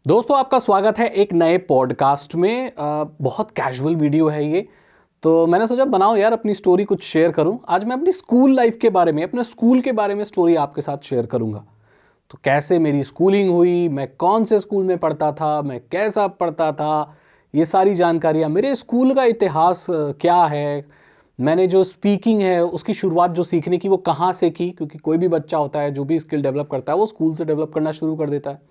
दोस्तों आपका स्वागत है एक नए पॉडकास्ट में। बहुत कैजुअल वीडियो है ये, तो मैंने सोचा बनाओ यार अपनी स्टोरी कुछ शेयर करूं। आज मैं अपनी स्कूल लाइफ के बारे में, अपने स्कूल के बारे में स्टोरी आपके साथ शेयर करूंगा। तो कैसे मेरी स्कूलिंग हुई, मैं कौन से स्कूल में पढ़ता था, मैं कैसा पढ़ता था, ये सारी जानकारियाँ, मेरे स्कूल का इतिहास क्या है, मैंने जो स्पीकिंग है उसकी शुरुआत जो सीखने की वो कहाँ से की, क्योंकि कोई भी बच्चा होता है जो भी स्किल डेवलप करता है वो स्कूल से डेवलप करना शुरू कर देता है।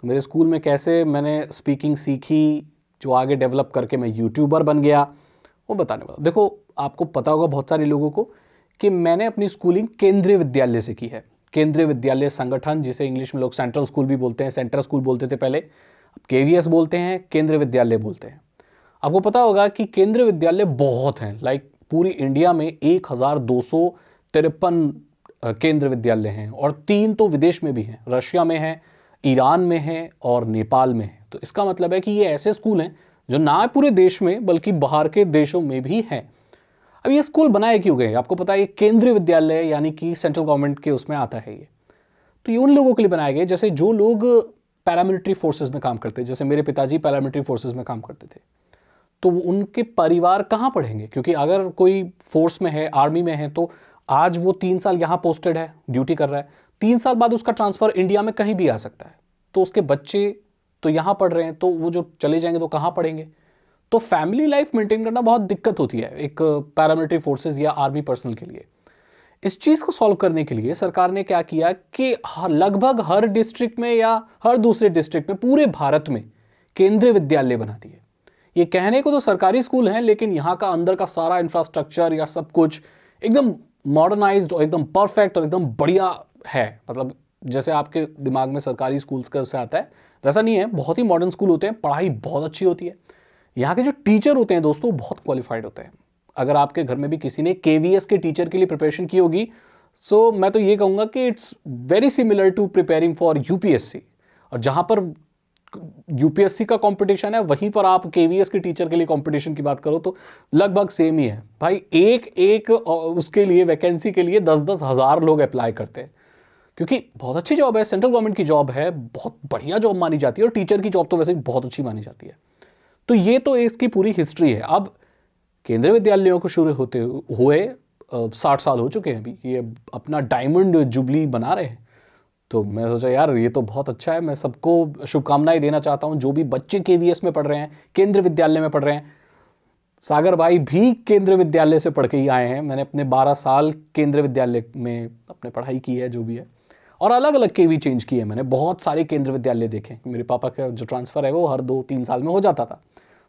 तो मेरे स्कूल में कैसे मैंने स्पीकिंग सीखी, जो आगे डेवलप करके मैं यूट्यूबर बन गया, वो बताने वाला। देखो, आपको पता होगा बहुत सारे लोगों को कि मैंने अपनी स्कूलिंग केंद्रीय विद्यालय से की है। केंद्रीय विद्यालय संगठन, जिसे इंग्लिश में लोग सेंट्रल स्कूल भी बोलते हैं, सेंट्रल स्कूल बोलते थे पहले, अब केवीएस बोलते हैं, केंद्रीय विद्यालय बोलते हैं। आपको पता होगा कि केंद्रीय विद्यालय बहुत हैं, लाइक पूरी इंडिया में 1253 केंद्र विद्यालय हैं, और 3 तो विदेश में भी हैं, रशिया में है, ईरान में है और नेपाल में है। तो इसका मतलब है कि ये ऐसे स्कूल हैं जो ना पूरे देश में बल्कि बाहर के देशों में भी हैं। अब ये स्कूल बनाए क्यों गए? आपको पता है, ये केंद्रीय विद्यालय यानी कि सेंट्रल गवर्नमेंट के उसमें आता है ये। तो ये उन लोगों के लिए बनाए गए जैसे जो लोग पैरामिलिट्री फोर्सेस में काम करते हैं। जैसे मेरे पिताजी पैरामिलिट्री फोर्सेस में काम करते थे, तो उनके परिवार कहाँ पढ़ेंगे? क्योंकि अगर कोई फोर्स में है, आर्मी में है, तो आज वो 3 साल यहाँ पोस्टेड है, ड्यूटी कर रहा है, 3 साल बाद उसका ट्रांसफ़र इंडिया में कहीं भी आ सकता है। तो उसके बच्चे तो यहाँ पढ़ रहे हैं, तो वो जो चले जाएंगे तो कहाँ पढ़ेंगे? तो फैमिली लाइफ मेंटेन करना बहुत दिक्कत होती है एक पैरामिलिट्री फोर्सेस या आर्मी पर्सनल के लिए। इस चीज़ को सॉल्व करने के लिए सरकार ने क्या किया कि लगभग हर डिस्ट्रिक्ट में या हर दूसरे डिस्ट्रिक्ट में पूरे भारत में केंद्रीय विद्यालय बना दिए। ये कहने को तो सरकारी स्कूल हैं, लेकिन यहाँ का अंदर का सारा इंफ्रास्ट्रक्चर या सब कुछ एकदम मॉडर्नाइज्ड और एकदम परफेक्ट और एकदम बढ़िया है। मतलब जैसे आपके दिमाग में सरकारी स्कूल्स का से आता है, वैसा नहीं है। बहुत ही मॉडर्न स्कूल होते हैं, पढ़ाई बहुत अच्छी होती है। यहाँ के जो टीचर होते हैं दोस्तों, बहुत क्वालिफाइड होते हैं। अगर आपके घर में भी किसी ने केवीएस के टीचर के लिए प्रिपरेशन की होगी, सो मैं तो ये कहूँगा कि it's very similar to preparing for UPSC. और जहाँ पर यूपीएससी का कंपटीशन है, वहीं पर आप केवीएस के टीचर के लिए कंपटीशन की बात करो तो लगभग सेम ही है भाई। एक उसके लिए वैकेंसी के लिए 10-10 हज़ार लोग अप्लाई करते हैं, क्योंकि बहुत अच्छी जॉब है, सेंट्रल गवर्नमेंट की जॉब है, बहुत बढ़िया जॉब मानी जाती है, और टीचर की जॉब तो वैसे ही बहुत अच्छी मानी जाती है। तो ये तो इसकी पूरी हिस्ट्री है। अब केंद्रीय विद्यालयों को शुरू होते हुए 60 साल हो चुके हैं, अभी ये अपना डायमंड जुबली बना रहे हैं। तो मैं सोचा यार ये तो बहुत अच्छा है, मैं सबको शुभकामनाएं देना चाहता हूँ जो भी बच्चे केवीएस में पढ़ रहे हैं, केंद्रीय विद्यालय में पढ़ रहे हैं। सागर भाई भी केंद्रीय विद्यालय से पढ़ के ही आए हैं। मैंने अपने 12 साल केंद्रीय विद्यालय में अपने पढ़ाई की है, जो भी है, और अलग अलग केवी चेंज किए। मैंने बहुत सारे केंद्रीय विद्यालय देखे। मेरे पापा का जो ट्रांसफ़र है वो हर 2-3 साल में हो जाता था,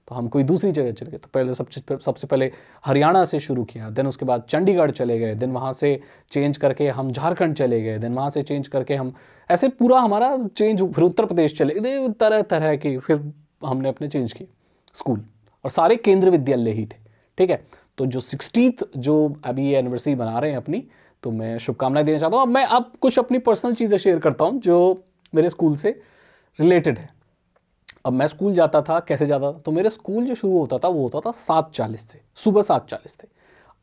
तो हम कोई दूसरी जगह चले गए। तो पहले सबसे पहले हरियाणा से शुरू किया, देन उसके बाद चंडीगढ़ चले गए, देन वहाँ से चेंज करके हम झारखंड चले गए, देन वहाँ से चेंज करके हम ऐसे पूरा हमारा चेंज, फिर उत्तर प्रदेश चले गए, तरह तरह की फिर हमने अपने चेंज किए स्कूल, और सारे केंद्रीय विद्यालय ही थे। ठीक है, तो जो 60th जो अभी ये एनिवर्सरी बना रहे हैं अपनी, तो मैं शुभकामनाएं देना चाहता हूँ। अब मैं कुछ अपनी पर्सनल चीज़ें शेयर करता हूँ जो मेरे स्कूल से रिलेटेड है। अब मैं स्कूल जाता था, कैसे जाता था? तो मेरे स्कूल जो शुरू होता था वो होता था 7:40 से, सुबह 7:40 थे।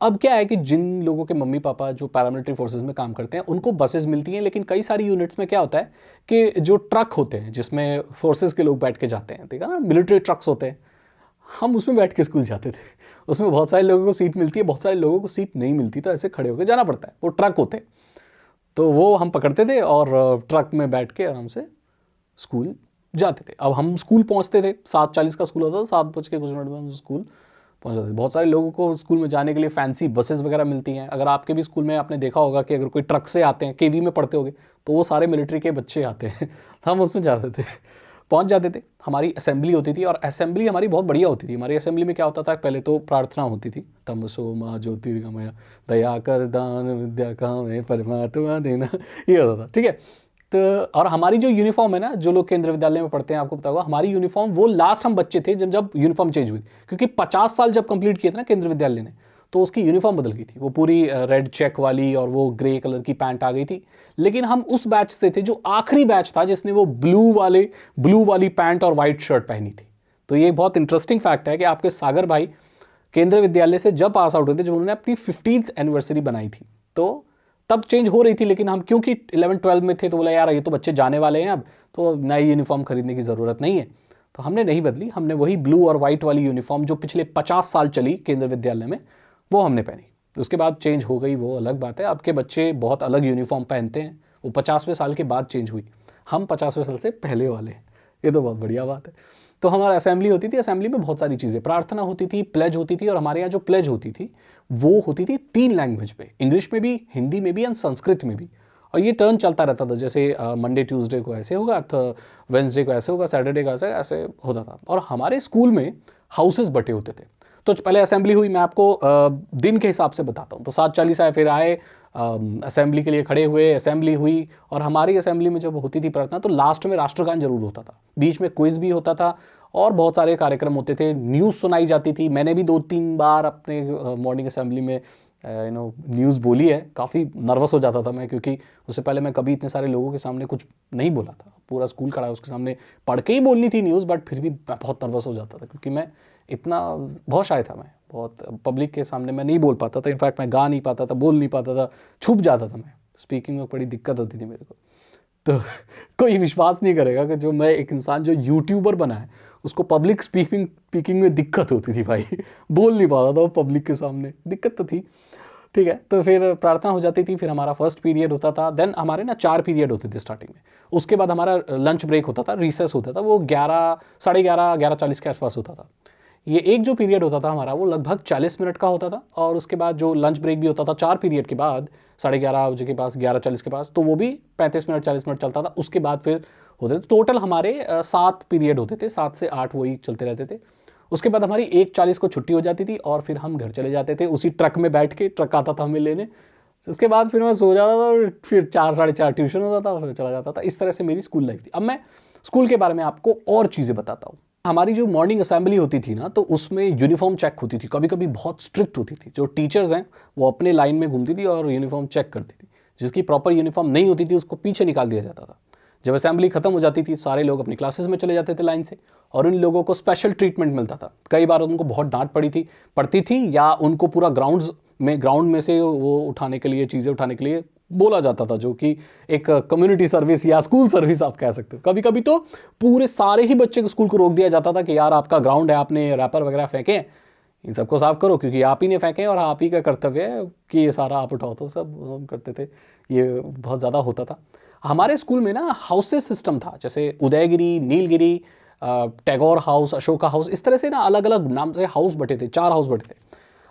अब क्या है कि जिन लोगों के मम्मी पापा जो पैरामिलिट्री फोर्सेस में काम करते हैं उनको बसेस मिलती हैं, लेकिन कई सारी यूनिट्स में क्या होता है कि जो ट्रक होते हैं जिसमें फोर्सेस के लोग बैठ के जाते हैं, ठीक है ना, मिलिट्री ट्रक्स होते हैं, हम उसमें बैठ के स्कूल जाते थे। उसमें बहुत सारे लोगों को सीट मिलती है, बहुत सारे लोगों को सीट नहीं मिलती, तो ऐसे खड़े होकर जाना पड़ता है। वो ट्रक होते हैं, तो वो हम पकड़ते थे और ट्रक में बैठ के आराम से स्कूल जाते थे। अब हम स्कूल पहुंचते थे, 7:40 का स्कूल होता था, 7 बज के कुछ मिनट में हम स्कूल पहुंच जाते थे। बहुत सारे लोगों को स्कूल में जाने के लिए फैंसी बसेस वगैरह मिलती हैं। अगर आपके भी स्कूल में आपने देखा होगा कि अगर कोई ट्रक से आते हैं, केवी में पढ़ते होगे, तो वो सारे मिलिट्री के बच्चे आते हैं। हम उसमें जाते थे, पहुंच जाते थे। हमारी असेंबली होती थी, और असेंबली हमारी बहुत बढ़िया होती थी। हमारी असेंबली में क्या होता था, पहले तो प्रार्थना होती थी, तमसो माँ ज्योतिर्गमय दया कर दान विद्या का हमें परमात्मा देना, ये होता था। ठीक है, तो और हमारी जो यूनिफॉर्म है ना, जो लोग केंद्रीय विद्यालय में पढ़ते हैं, आपको पता होगा हमारी यूनिफॉर्म, वो लास्ट हम बच्चे थे जब यूनिफॉर्म चेंज हुई, क्योंकि 50 साल जब कंप्लीट किए थे ना केंद्रीय विद्यालय ने, तो उसकी यूनिफॉर्म बदल गई थी। वो पूरी रेड चेक वाली और वो ग्रे कलर की पैंट आ गई थी। लेकिन हम उस बैच से थे जो आखिरी बैच था जिसने वो ब्लू वाली पैंट और वाइट शर्ट पहनी थी। तो ये बहुत इंटरेस्टिंग फैक्ट है कि आपके सागर भाई केंद्रीय विद्यालय से जब पास आउट हुए थे, जब उन्होंने अपनी 50th एनिवर्सरी बनाई थी, तो तब चेंज हो रही थी, लेकिन हम क्योंकि 11-12 में थे तो बोला यार ये तो बच्चे जाने वाले हैं अब, तो नई यूनिफॉर्म खरीदने की ज़रूरत नहीं है। तो हमने नहीं बदली, हमने वही ब्लू और वाइट वाली यूनिफॉर्म जो पिछले 50 साल चली केंद्र विद्यालय में, वो हमने पहनी। उसके बाद चेंज हो गई, वो अलग बात है। आपके बच्चे बहुत अलग यूनिफॉर्म पहनते हैं, वो 50वें साल के बाद चेंज हुई, हम 50वें साल से पहले वाले हैं। ये तो बहुत बढ़िया बात है। तो हमारा असेंबली होती थी, असेंबली में बहुत सारी चीज़ें, प्रार्थना होती थी, प्लेज होती थी, और हमारे यहाँ जो प्लेज होती थी वो होती थी 3 लैंग्वेज पे, इंग्लिश में भी, हिंदी में भी और संस्कृत में भी। और ये टर्न चलता रहता था, जैसे मंडे ट्यूसडे को ऐसे होगा, वेंसडे को ऐसे होगा, सैटरडे को ऐसे ऐसे होता था। और हमारे स्कूल में हाउसेस बटे होते थे। तो पहले असेंबली हुई, मैं आपको दिन के हिसाब से बताता हूँ। तो 7:40 आए, फिर आए, असेंबली के लिए खड़े हुए, असेंबली हुई। और हमारी असेंबली में जब होती थी प्रार्थना तो लास्ट में राष्ट्रगान जरूर होता था, बीच में क्विज भी होता था, और बहुत सारे कार्यक्रम होते थे, न्यूज़ सुनाई जाती थी। मैंने भी 2-3 बार अपने मॉर्निंग असेंबली में न्यूज़ बोली है। काफ़ी नर्वस हो जाता था मैं, क्योंकि उससे पहले मैं कभी इतने सारे लोगों के सामने कुछ नहीं बोला था। पूरा स्कूल खड़ा है उसके सामने, पढ़ के ही बोलनी थी न्यूज़, बट फिर भी मैं बहुत नर्वस हो जाता था, क्योंकि मैं इतना बहुत शाय था। मैं बहुत पब्लिक के सामने मैं नहीं बोल पाता था, इनफैक्ट मैं गा नहीं पाता था, बोल नहीं पाता था, छुप जाता था मैं। स्पीकिंग में बड़ी दिक्कत होती थी मेरे को। तो कोई विश्वास नहीं करेगा कि जो मैं एक इंसान जो यूट्यूबर बना है, उसको पब्लिक स्पीकिंग में दिक्कत होती थी भाई। बोल नहीं पाता था वो पब्लिक के सामने, दिक्कत तो थी। ठीक है, तो फिर प्रार्थना हो जाती थी, फिर हमारा फर्स्ट पीरियड होता था। देन हमारे ना 4 पीरियड होते थे स्टार्टिंग में। उसके बाद हमारा लंच ब्रेक होता था, रिसेस होता था, वो 11, साढ़े 11, 11:40 के आसपास होता था। ये एक जो पीरियड होता था हमारा, वो लगभग 40 मिनट का होता था। और उसके बाद जो लंच ब्रेक भी होता था 4 पीरियड के बाद, 11:30 बजे के पास, 11:40 के पास, तो वो भी 35 मिनट 40 मिनट चलता था। उसके बाद फिर होते थे टोटल हमारे 7 पीरियड होते थे, 7 से 8 वही चलते रहते थे। उसके बाद हमारी 1:40 को छुट्टी हो जाती थी, और फिर हम घर चले जाते थे उसी ट्रक में बैठ के। ट्रक आता था हमें लेने, उसके बाद फिर मैं सो जाता था, और फिर 4, साढ़े 4 ट्यूशन होता था, फिर चला जाता था। इस तरह से मेरी स्कूल लाइफ थी। अब मैं स्कूल के बारे में आपको और चीज़ें बताता हूँ। हमारी जो मॉर्निंग असेंबली होती थी ना, तो उसमें यूनिफॉर्म चेक होती थी, कभी कभी बहुत स्ट्रिक्ट होती थी। जो टीचर्स हैं वो अपने लाइन में घूमती थी और यूनिफॉर्म चेक करती थी। जिसकी प्रॉपर यूनिफॉर्म नहीं होती थी उसको पीछे निकाल दिया जाता था। जब असेंबली खत्म हो जाती थी, सारे लोग अपनी क्लासेस में चले जाते थे लाइन से, और उन लोगों को स्पेशल ट्रीटमेंट मिलता था। कई बार उनको बहुत डांट पड़ती थी, या उनको पूरा ग्राउंड में से वो उठाने के लिए, चीज़ें उठाने के लिए बोला जाता था, जो कि एक कम्युनिटी सर्विस या स्कूल सर्विस आप कह सकते हो। कभी कभी तो पूरे सारे ही बच्चे को स्कूल को रोक दिया जाता था कि यार आपका ग्राउंड है, आपने रैपर वगैरह फेंके हैं, इन सबको साफ करो, क्योंकि आप ही ने फेंके और आप ही का कर्तव्य है कि ये सारा आप उठाओ। तो सब हम करते थे, ये बहुत ज़्यादा होता था। हमारे स्कूल में ना हाउसेस सिस्टम था, जैसे उदयगिरी, नीलगिरी, टैगोर हाउस, अशोका हाउस, इस तरह से ना अलग अलग नाम से हाउस बटे थे, 4 हाउस बटे थे।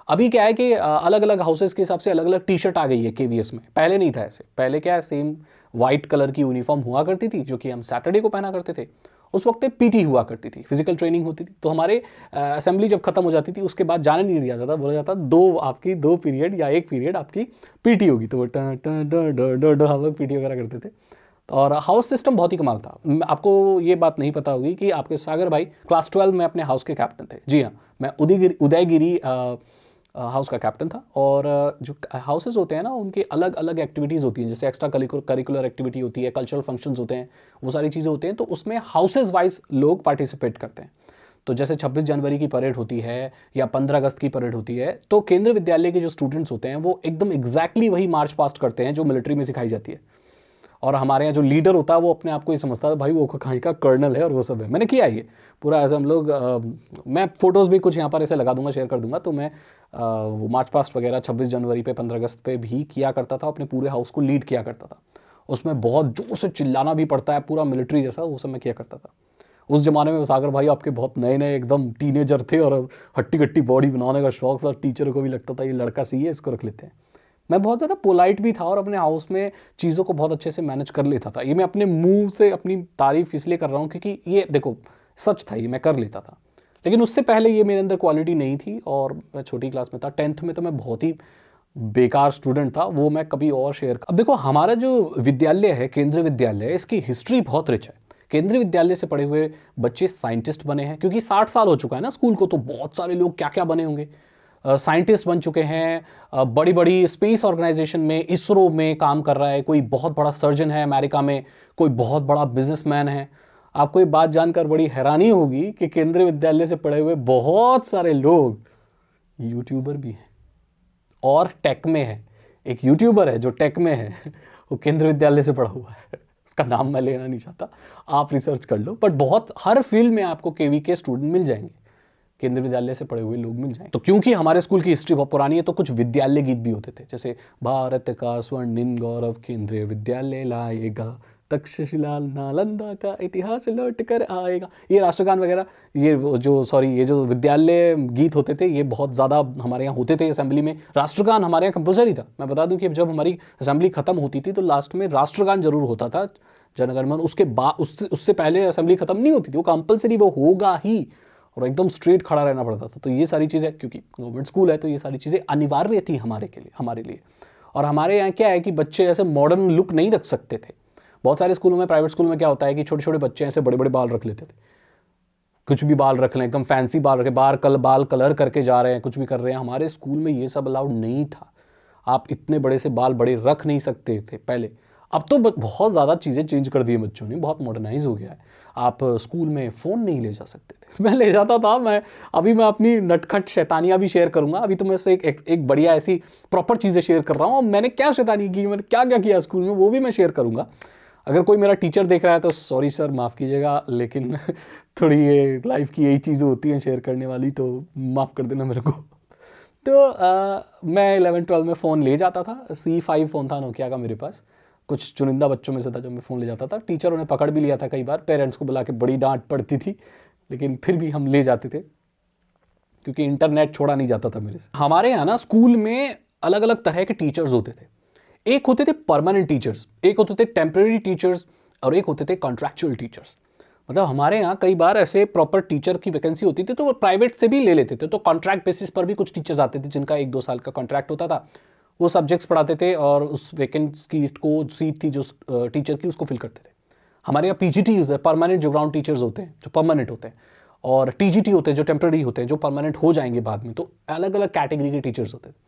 अभी क्या है कि अलग अलग हाउसेस के हिसाब से अलग अलग टी शर्ट आ गई है केवीएस में। पहले नहीं था ऐसे, पहले क्या है, सेम वाइट कलर की यूनिफॉर्म हुआ करती थी, जो कि हम सैटरडे को पहना करते थे। उस वक्त पे पीटी हुआ करती थी, फिजिकल ट्रेनिंग होती थी। तो हमारे असेंबली जब खत्म हो जाती थी, उसके बाद जाने नहीं दिया जाता, बोला जाता 2 पीरियड या 1 पीरियड आपकी पीटी होगी। तो वो हम लोग पीटी वगैरह करते थे। और हाउस सिस्टम बहुत ही कमाल था। आपको ये बात नहीं पता होगी कि आपके सागर भाई क्लास 12 में अपने हाउस के कैप्टन थे। जी हाँ, मैं उदयगिरी हाउस का कैप्टन था। और जो हाउसेस होते हैं ना, उनकी अलग अलग एक्टिविटीज़ होती हैं, जैसे एक्स्ट्रा करिकुलर एक्टिविटी होती है, कल्चरल फंक्शंस होते हैं, वो सारी चीज़ें होते हैं। तो उसमें हाउसेस वाइज लोग पार्टिसिपेट करते हैं। तो जैसे 26 जनवरी की परेड होती है या 15 अगस्त की परेड होती है, तो केंद्रीय विद्यालय के जो स्टूडेंट्स होते हैं वो एकदम एग्जैक्टली वही मार्च पास्ट करते हैं जो मिलिट्री में सिखाई जाती है। और हमारे यहाँ जो लीडर होता है वो अपने आप को ये समझता है भाई वो कहीं का कर्नल है, और वो सब है। मैंने किया ये पूरा ऐसे हम लोग मैं फ़ोटोज़ भी कुछ यहाँ पर ऐसे लगा दूंगा, शेयर कर दूंगा। तो मैं वो मार्च पास्ट वगैरह 26 जनवरी पे, 15 अगस्त पे भी किया करता था, अपने पूरे हाउस को लीड किया करता था। उसमें बहुत जोर से चिल्लाना भी पड़ता है, पूरा मिलिट्री जैसा, वो सब मैं किया करता था। उस ज़माने में सागर भाई आपके बहुत नए नए एकदम टीनेजर थे, और हट्टी कट्टी बॉडी बनाने का शौक था। टीचर को भी लगता था ये लड़का सही है, इसको रख लेते हैं। मैं बहुत ज़्यादा पोलाइट भी था, और अपने हाउस में चीज़ों को बहुत अच्छे से मैनेज कर लेता था। ये मैं अपने मुंह से अपनी तारीफ़ इसलिए कर रहा हूँ क्योंकि ये देखो सच था, ये मैं कर लेता था। लेकिन उससे पहले ये मेरे अंदर क्वालिटी नहीं थी, और मैं छोटी क्लास में था। 10th में तो मैं बहुत ही बेकार स्टूडेंट था, वो मैं कभी और शेयर। अब देखो हमारा जो विद्यालय है, केंद्रीय विद्यालय, इसकी हिस्ट्री बहुत रिच है। केंद्रीय विद्यालय से पढ़े हुए बच्चे साइंटिस्ट बने हैं, क्योंकि 60 साल हो चुका है ना स्कूल को, तो बहुत सारे लोग क्या क्या बने होंगे। साइंटिस्ट बन चुके हैं, बड़ी बड़ी स्पेस ऑर्गेनाइजेशन में, इसरो में काम कर रहा है, कोई बहुत बड़ा सर्जन है अमेरिका में, कोई बहुत बड़ा बिजनेसमैन है। आपको ये बात जानकर बड़ी हैरानी होगी कि केंद्रीय विद्यालय से पढ़े हुए बहुत सारे लोग यूट्यूबर भी हैं और टेक में है। एक यूट्यूबर है जो टेक में है, वो केंद्रीय विद्यालय से पढ़ा हुआ है, उसका नाम मैं लेना नहीं चाहता, आप रिसर्च कर लो, बट बहुत हर फील्ड में आपको केवी के स्टूडेंट मिल जाएंगे, केंद्रीय विद्यालय से पढ़े हुए लोग मिल जाएंगे। तो क्योंकि हमारे स्कूल की हिस्ट्री बहुत पुरानी है, तो कुछ विद्यालय गीत भी होते थे, जैसे भारत का स्वर्णिम गौरव केंद्रीय विद्यालय लाएगा, तक्षशिला नालंदा का इतिहास लौट कर आएगा, ये राष्ट्रगान वगैरह, ये जो विद्यालय गीत होते थे, ये बहुत ज़्यादा हमारे यहाँ होते थे असेंबली में। राष्ट्रगान हमारे यहाँ कंपलसरी था। मैं बता दूं कि जब हमारी असेंबली खत्म होती थी तो लास्ट में राष्ट्रगान जरूर होता था, जनगणमन। उसके बाद उससे पहले असेंबली खत्म नहीं होती थी, वो कंपलसरी वो होगा ही, और एकदम स्ट्रेट खड़ा रहना पड़ता था। तो ये सारी चीज़ें, क्योंकि गवर्नमेंट स्कूल है तो ये सारी चीज़ें अनिवार्य थी हमारे लिए। और हमारे यहाँ क्या है कि बच्चे ऐसे मॉडर्न लुक नहीं रख सकते थे। बहुत सारे स्कूलों में, प्राइवेट स्कूल में क्या होता है कि छोटे छोटे बच्चे ऐसे बड़े बड़े बाल रख लेते थे, कुछ भी बाल रख लें, एकदम फैंसी बाल रखे, बाल कलर करके जा रहे हैं, कुछ भी कर रहे हैं। हमारे स्कूल में ये सब अलाउड नहीं था, आप इतने बड़े से बाल बड़े रख नहीं सकते थे पहले। अब तो बहुत ज़्यादा चीज़ें चेंज कर दी है बच्चों ने, बहुत मॉडर्नाइज हो गया है। आप स्कूल में फ़ोन नहीं ले जा सकते थे, मैं ले जाता था। अभी मैं अपनी नटखट शैतानियाँ भी शेयर करूँगा। अभी तो मैं से एक बढ़िया ऐसी प्रॉपर चीज़ें शेयर कर रहा हूँ। मैंने क्या शैतानी की, मैंने क्या क्या किया स्कूल में, वो भी मैं शेयर करूँगा। अगर कोई मेरा टीचर देख रहा है तो सॉरी सर, माफ़ कीजिएगा, लेकिन थोड़ी ये लाइफ की यही चीज़ें होती हैं शेयर करने वाली, तो माफ़ कर देना मेरे को। तो मैं 11-12 में फ़ोन ले जाता था। C5 फ़ोन था नोकिया का मेरे पास, कुछ चुनिंदा बच्चों में से था जो मैं फ़ोन ले जाता था। टीचरों ने पकड़ भी लिया था कई बार, पेरेंट्स को बुला के बड़ी डांट पड़ती थी, लेकिन फिर भी हम ले जाते थे क्योंकि इंटरनेट छोड़ा नहीं जाता था मेरे से। हमारे यहाँ ना स्कूल में अलग अलग तरह के टीचर्स होते थे। एक होते थे परमानेंट टीचर्स, एक होते थे टेम्परेरी टीचर्स, और एक होते थे कॉन्ट्रैक्चुअल टीचर्स। मतलब हमारे यहाँ कई बार ऐसे प्रॉपर टीचर की वैकेंसी होती थी तो वो प्राइवेट से भी ले लेते थे, तो कॉन्ट्रैक्ट बेसिस पर भी कुछ टीचर्स आते थे जिनका 1-2 साल का कॉन्ट्रैक्ट होता था। वो सब्जेक्ट्स पढ़ाते थे और उस वैकेंसी को सीट थी जो टीचर की, उसको फिल करते थे। हमारे यहाँ PGT होते हैं, परमानेंट जो ग्राउंड टीचर्स होते हैं, जो परमानेंट होते हैं, और TGT होते हैं जो टेम्परेरी होते हैं, जो परमानेंट हो जाएंगे बाद में। तो अलग अलग कैटेगरी के टीचर्स होते थे।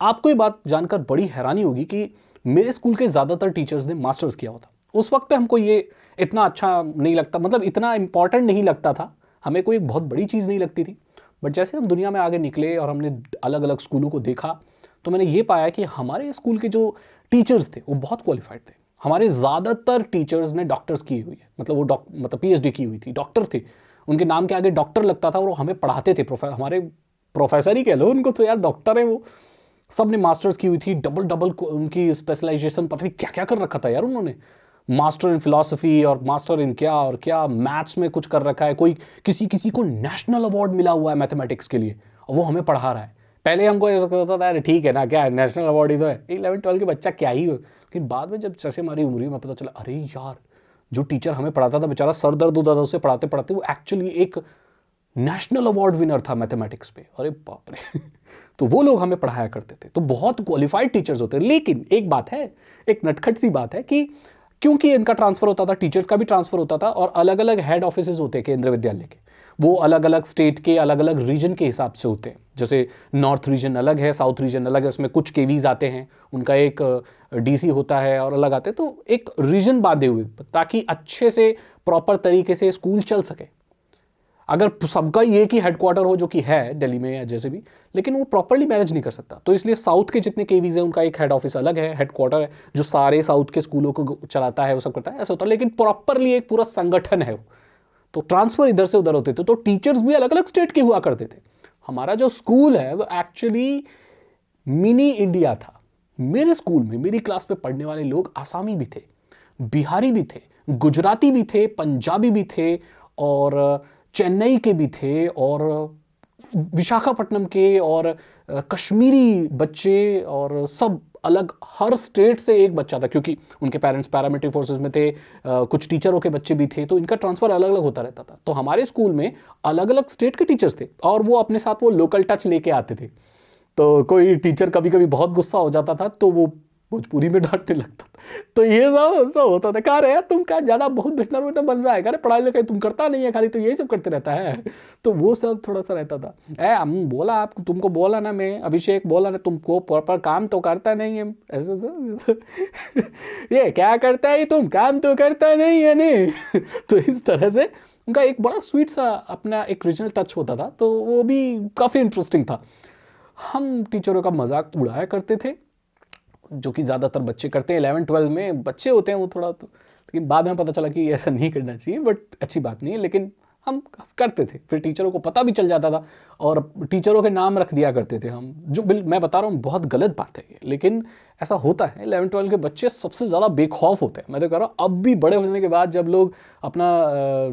आपको ये बात जानकर बड़ी हैरानी होगी कि मेरे स्कूल के ज़्यादातर टीचर्स ने मास्टर्स किया होता। उस वक्त पे हमको ये इतना अच्छा नहीं लगता, मतलब इतना इंपॉर्टेंट नहीं लगता था, हमें कोई एक बहुत बड़ी चीज़ नहीं लगती थी। बट जैसे हम दुनिया में आगे निकले और हमने अलग अलग स्कूलों को देखा, तो मैंने ये पाया कि हमारे स्कूल के जो टीचर्स थे वो बहुत क्वालिफाइड थे। हमारे ज़्यादातर टीचर्स ने डॉक्टर्स की हुई है, मतलब वो मतलब PhD की हुई थी, डॉक्टर थे, उनके नाम के आगे डॉक्टर लगता था और वो हमें पढ़ाते थे। हमारे प्रोफेसर ही कह लो उनको, तो यार डॉक्टर है वो। सब ने मास्टर्स की हुई थी, डबल उनकी स्पेशलाइजेशन, पता नहीं क्या क्या कर रखा था यार उन्होंने। मास्टर इन फिलॉसफी और मास्टर इन क्या और क्या, मैथ्स में कुछ कर रखा है, कोई किसी को नेशनल अवार्ड मिला हुआ है मैथमेटिक्स के लिए, और वो हमें पढ़ा रहा है। पहले हमको ऐसा लगता था अरे ठीक है ना, क्या है, नेशनल अवार्ड ही तो है, 11-12 के बच्चा क्या ही हो। लेकिन बाद में जब जैसे हमारी उम्र में पता चला, अरे यार जो टीचर हमें पढ़ाता था बेचारा सर दर्द होता था उससे पढ़ाते पढ़ाते, वो एक्चुअली एक नेशनल अवार्ड विनर था मैथमेटिक्स पे। अरे बाप रे तो वो लोग हमें पढ़ाया करते थे। तो बहुत क्वालिफाइड टीचर्स होते हैं। लेकिन एक बात है, एक नटखट सी बात है कि क्योंकि इनका ट्रांसफर होता था, टीचर्स का भी ट्रांसफर होता था, और अलग अलग हेड ऑफिसेज होते हैं केंद्रीय विद्यालय के, वो अलग अलग स्टेट के अलग अलग रीजन के हिसाब से होते हैं। जैसे नॉर्थ रीजन अलग है, साउथ रीजन अलग है, उसमें कुछ केवीज आते हैं, उनका एक DC होता है और अलग आते हैं। तो एक रीजन बांधे हुए ताकि अच्छे से प्रॉपर तरीके से स्कूल चल सके। अगर सबका ये कि हेडक्वार्टर हो, जो कि है दिल्ली में या जैसे भी, लेकिन वो प्रॉपरली मैनेज नहीं कर सकता। तो इसलिए साउथ के जितने केवीज हैं उनका एक हेड ऑफिस अलग है, हेडक्वार्टर है, जो सारे साउथ के स्कूलों को चलाता है, वो सब करता है, ऐसा होता है। लेकिन प्रॉपरली एक पूरा संगठन है वो। तो ट्रांसफर इधर से उधर होते थे, तो टीचर्स भी अलग अलग स्टेट के हुआ करते थे। हमारा जो स्कूल है वो एक्चुअली मिनी इंडिया था। मेरे स्कूल में मेरी क्लास में पढ़ने वाले लोग आसामी भी थे, बिहारी भी थे, गुजराती भी थे, पंजाबी भी थे, और चेन्नई के भी थे, और विशाखापट्टनम के, और कश्मीरी बच्चे, और सब अलग, हर स्टेट से एक बच्चा था, क्योंकि उनके पेरेंट्स पैरामिलिट्री फोर्सेस में थे, कुछ टीचरों के बच्चे भी थे, तो इनका ट्रांसफ़र अलग अलग होता रहता था। तो हमारे स्कूल में अलग अलग स्टेट के टीचर्स थे, और वो अपने साथ वो लोकल टच लेके आते थे। तो कोई टीचर कभी कभी बहुत गुस्सा हो जाता था तो वो भोजपुरी में डांटने लगता था। तो ये सब तो होता था, कहा रहे यार तुम क्या ज़्यादा बहुत भिटनर विटनर बन रहा है, कह रहे पढ़ाई लिखाई तुम करता नहीं है, खाली तो यही सब करते रहता है। तो वो सब थोड़ा सा रहता था। हम बोला, आप तुमको बोला ना, मैं अभिषेक बोला ना, तुमको प्रॉपर काम तो करता नहीं है, ऐसे ये क्या करता है, तुम काम तो करता नहीं है नहीं। तो इस तरह से उनका एक बड़ा स्वीट सा अपना एक रीजनल टच होता था, तो वो भी काफ़ी इंटरेस्टिंग था। हम टीचरों का मजाक उड़ाया करते थे। जो कि ज़्यादातर बच्चे करते हैं 11-12 में बच्चे होते हैं वो थोड़ा तो, लेकिन बाद में पता चला कि ऐसा नहीं करना चाहिए, बट अच्छी बात नहीं है, लेकिन हम करते थे। फिर टीचरों को पता भी चल जाता था और टीचरों के नाम रख दिया करते थे हम, जो मैं बता रहा हूँ बहुत गलत बात है ये, लेकिन ऐसा होता है। 11-12 के बच्चे सबसे ज़्यादा बेखौफ होते हैं। मैं तो कह रहा हूँ अब भी बड़े होने के बाद जब लोग अपना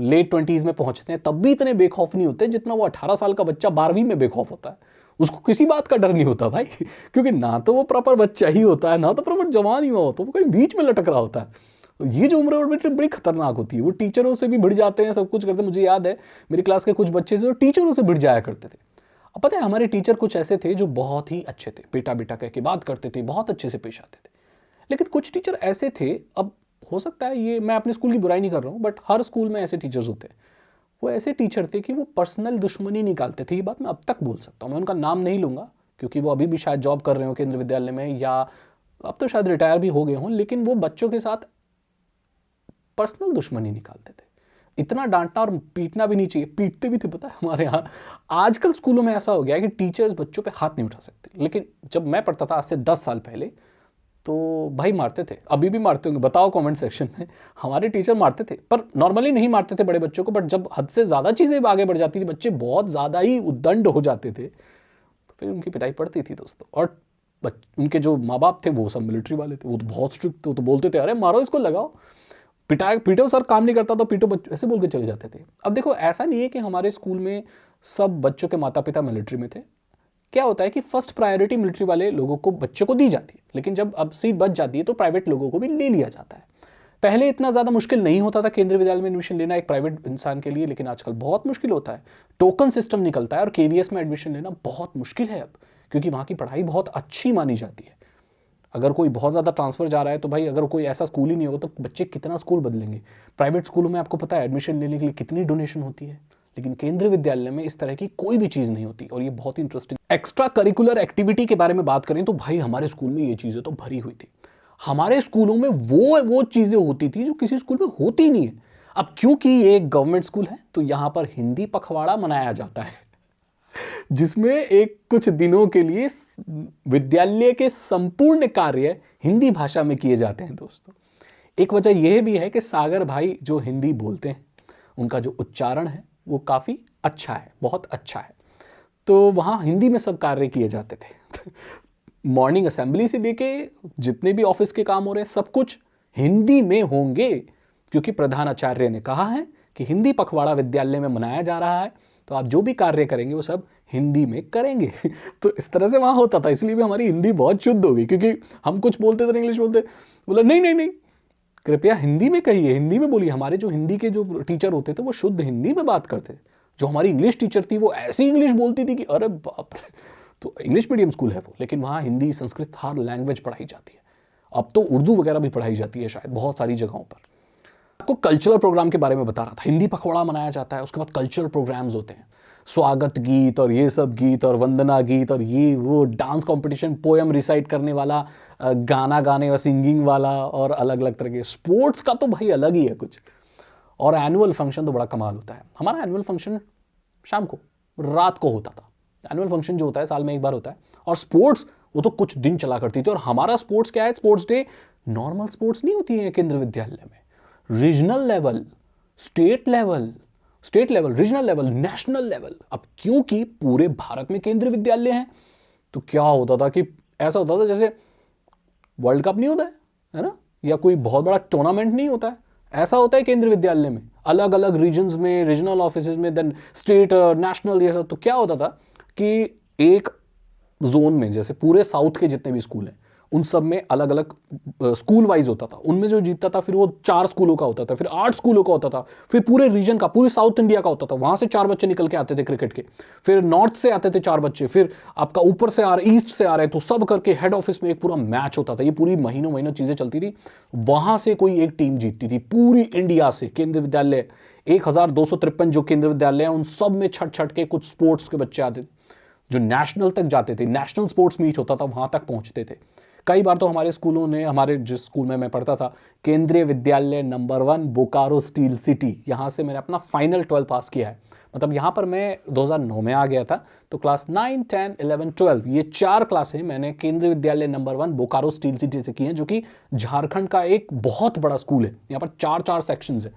लेट 20s में पहुँचते हैं तब भी इतने बेखौफ नहीं होते जितना वो 18 साल का बच्चा 12वीं में बेखौफ होता है। उसको किसी बात का डर नहीं होता भाई, क्योंकि ना तो वो प्रॉपर बच्चा ही होता है, ना तो प्रॉपर जवान ही हुआ होता है, वो कहीं बीच में लटक रहा होता है। ये जो उम्र और बड़ी खतरनाक होती है। वो टीचरों से भी भिड़ जाते हैं, सब कुछ करते हैं। मुझे याद है मेरी क्लास के कुछ बच्चे से टीचरों से भिड़ जाया करते थे। अब पता है हमारे टीचर कुछ ऐसे थे जो बहुत ही अच्छे थे, बेटा बेटा कह के बात करते थे, बहुत अच्छे से पेश आते थे। लेकिन कुछ टीचर ऐसे थे, अब हो सकता है ये मैं अपने स्कूल की बुराई नहीं कर रहा हूँ, बट हर स्कूल में ऐसे टीचर्स होते हैं। वो ऐसे टीचर थे कि वो पर्सनल दुश्मनी निकालते थे। ये बात मैं अब तक बोल सकता हूँ। मैं उनका नाम नहीं लूँगा क्योंकि वो अभी भी शायद जॉब कर रहे हो केंद्रीय विद्यालय में, या अब तो शायद रिटायर भी हो गए हों, लेकिन वो बच्चों के साथ पर्सनल दुश्मनी निकालते थे। इतना डांटना और पीटना भी नहीं चाहिए, पीटते भी थे पता है हमारे यहाँ। आजकल स्कूलों में ऐसा हो गया है कि टीचर्स बच्चों पे हाथ नहीं उठा सकते, लेकिन जब मैं पढ़ता था आज से 10 साल पहले तो भाई मारते थे। अभी भी मारते होंगे, बताओ कमेंट सेक्शन में। हमारे टीचर मारते थे, पर नॉर्मली नहीं मारते थे बड़े बच्चों को, बट जब हद से ज़्यादा चीज़ें आगे बढ़ जाती थी, बच्चे बहुत ज़्यादा ही उद्दंड हो जाते थे, तो फिर उनकी पिटाई पड़ती थी दोस्तों। और उनके जो माँ बाप थे वो सब मिलिट्री वाले थे, वो तो बहुत स्ट्रिक्ट थे, वो तो बोलते थे अरे मारो इसको, लगाओ, पीटो सर, काम नहीं करता तो पीटो, बच्चों ऐसे बोल के चले जाते थे। अब देखो ऐसा नहीं है कि हमारे स्कूल में सब बच्चों के माता पिता मिलिट्री में थे। क्या होता है कि फर्स्ट प्रायोरिटी मिलिट्री वाले लोगों को, बच्चों को दी जाती है, लेकिन जब अब सीट बच जाती है तो प्राइवेट लोगों को भी ले लिया जाता है। पहले इतना ज़्यादा मुश्किल नहीं होता था केंद्रीय विद्यालय में एडमिशन लेना एक प्राइवेट इंसान के लिए, लेकिन आजकल बहुत मुश्किल होता है। टोकन सिस्टम निकलता है और केवीएस में एडमिशन लेना बहुत मुश्किल है अब, क्योंकि वहाँ की पढ़ाई बहुत अच्छी मानी जाती है। अगर कोई बहुत ज़्यादा ट्रांसफ़र जा रहा है तो भाई अगर कोई ऐसा स्कूल ही नहीं होगा तो बच्चे कितना स्कूल बदलेंगे। प्राइवेट स्कूलों में आपको पता है एडमिशन लेने के लिए कितनी डोनेशन होती है, लेकिन केंद्रीय विद्यालय में इस तरह की कोई भी चीज़ नहीं होती। और ये बहुत ही इंटरेस्टिंग। एक्स्ट्रा करिकुलर एक्टिविटी के बारे में बात करें तो भाई हमारे स्कूल में ये चीज़ें तो भरी हुई थी। हमारे स्कूलों में वो चीज़ें होती थी जो किसी स्कूल में होती नहीं है। अब क्योंकि ये एक गवर्नमेंट स्कूल है तो यहाँ पर हिंदी पखवाड़ा मनाया जाता है, जिसमें एक कुछ दिनों के लिए विद्यालय के संपूर्ण कार्य हिंदी भाषा में किए जाते हैं दोस्तों। एक वजह यह भी है कि सागर भाई जो हिंदी बोलते हैं उनका जो उच्चारण है वो काफ़ी अच्छा है, बहुत अच्छा है, तो वहाँ हिंदी में सब कार्य किए जाते थे। मॉर्निंग असेंबली से लेके जितने भी ऑफिस के काम हो रहे हैं सब कुछ हिंदी में होंगे, क्योंकि प्रधानाचार्य ने कहा है कि हिंदी पखवाड़ा विद्यालय में मनाया जा रहा है, तो आप जो भी कार्य करेंगे वो सब हिंदी में करेंगे। तो इस तरह से वहाँ होता था, इसलिए भी हमारी हिंदी बहुत शुद्ध हो गई, क्योंकि हम कुछ बोलते थे इंग्लिश बोलते, बोला नहीं नहीं नहीं, कृपया हिंदी में कहिए, हिंदी में बोलिए। हमारे जो हिंदी के जो टीचर होते थे वो शुद्ध हिंदी में बात करते थे। जो हमारी इंग्लिश टीचर थी वो ऐसी इंग्लिश बोलती थी कि अरे बाप रे। तो इंग्लिश मीडियम स्कूल है वो, लेकिन वहाँ हिंदी संस्कृत हर लैंग्वेज पढ़ाई जाती है। अब तो उर्दू वगैरह भी पढ़ाई जाती है शायद बहुत सारी जगहों पर। आपको कल्चरल प्रोग्राम के बारे में बता रहा था, हिंदी पखवाड़ा मनाया जाता है, उसके बाद कल्चरल प्रोग्राम्स होते हैं, स्वागत गीत और ये सब गीत और वंदना गीत और ये वो डांस कंपटीशन, पोएम रिसाइट करने वाला, गाना गाने और सिंगिंग वाला, और अलग अलग तरह के स्पोर्ट्स का तो भाई अलग ही है कुछ। और एनुअल फंक्शन तो बड़ा कमाल होता है। हमारा एनुअल फंक्शन शाम को, रात को होता था। एनुअल फंक्शन जो होता है साल में एक बार होता है, और स्पोर्ट्स वो तो कुछ दिन चला करती थी। और हमारा स्पोर्ट्स क्या है, स्पोर्ट्स डे नॉर्मल स्पोर्ट्स नहीं होती है केंद्रीय विद्यालय में, regional level, state level, regional level, national level. अब क्योंकि पूरे भारत में केंद्रीय विद्यालय हैं तो क्या होता था कि ऐसा होता था जैसे वर्ल्ड कप नहीं होता है ना, या कोई बहुत बड़ा टूर्नामेंट नहीं होता है, ऐसा होता है केंद्रीय विद्यालय में, अलग अलग रीजन्स में, रीजनल ऑफिसेज में, देन स्टेट, नेशनल, ये सब। तो क्या होता था कि एक जोन में जैसे पूरे साउथ के जितने भी स्कूल हैं उन सब में अलग अलग स्कूल वाइज होता था। उनमें जो जीतता था फिर वो 4 स्कूलों का होता था, फिर 8 स्कूलों का होता था, फिर पूरे रीजन का, पूरे साउथ इंडिया का होता था। वहां से 4 बच्चे निकल के आते थे क्रिकेट के, फिर नॉर्थ से आते थे 4 बच्चे, फिर आपका ऊपर से आ रहे, ईस्ट से आ रहे हैं, तो सब करके हेड ऑफिस में एक पूरा मैच होता था। ये पूरी महीनों चीजें चलती थी। वहां से कोई एक टीम जीतती थी पूरी इंडिया से। केंद्रीय विद्यालय 1253 जो केंद्रीय विद्यालय हैं उन सब में छट के कुछ स्पोर्ट्स के बच्चे आते थे जो नेशनल तक जाते थे। नेशनल स्पोर्ट्स मीट होता था, वहां तक पहुंचते थे। कई बार तो हमारे स्कूलों ने, हमारे जिस स्कूल में मैं पढ़ता था, केंद्रीय विद्यालय नंबर 1 बोकारो स्टील सिटी, यहाँ से मैंने अपना फाइनल 12 पास किया है। मतलब यहाँ पर मैं 2009 में आ गया था, तो क्लास 9, 10, 11, 12 ये 4 क्लासें मैंने केंद्रीय विद्यालय नंबर 1 बोकारो स्टील सिटी से की हैं, जो कि झारखंड का एक बहुत बड़ा स्कूल है। यहाँ पर 4 सेक्शंस है,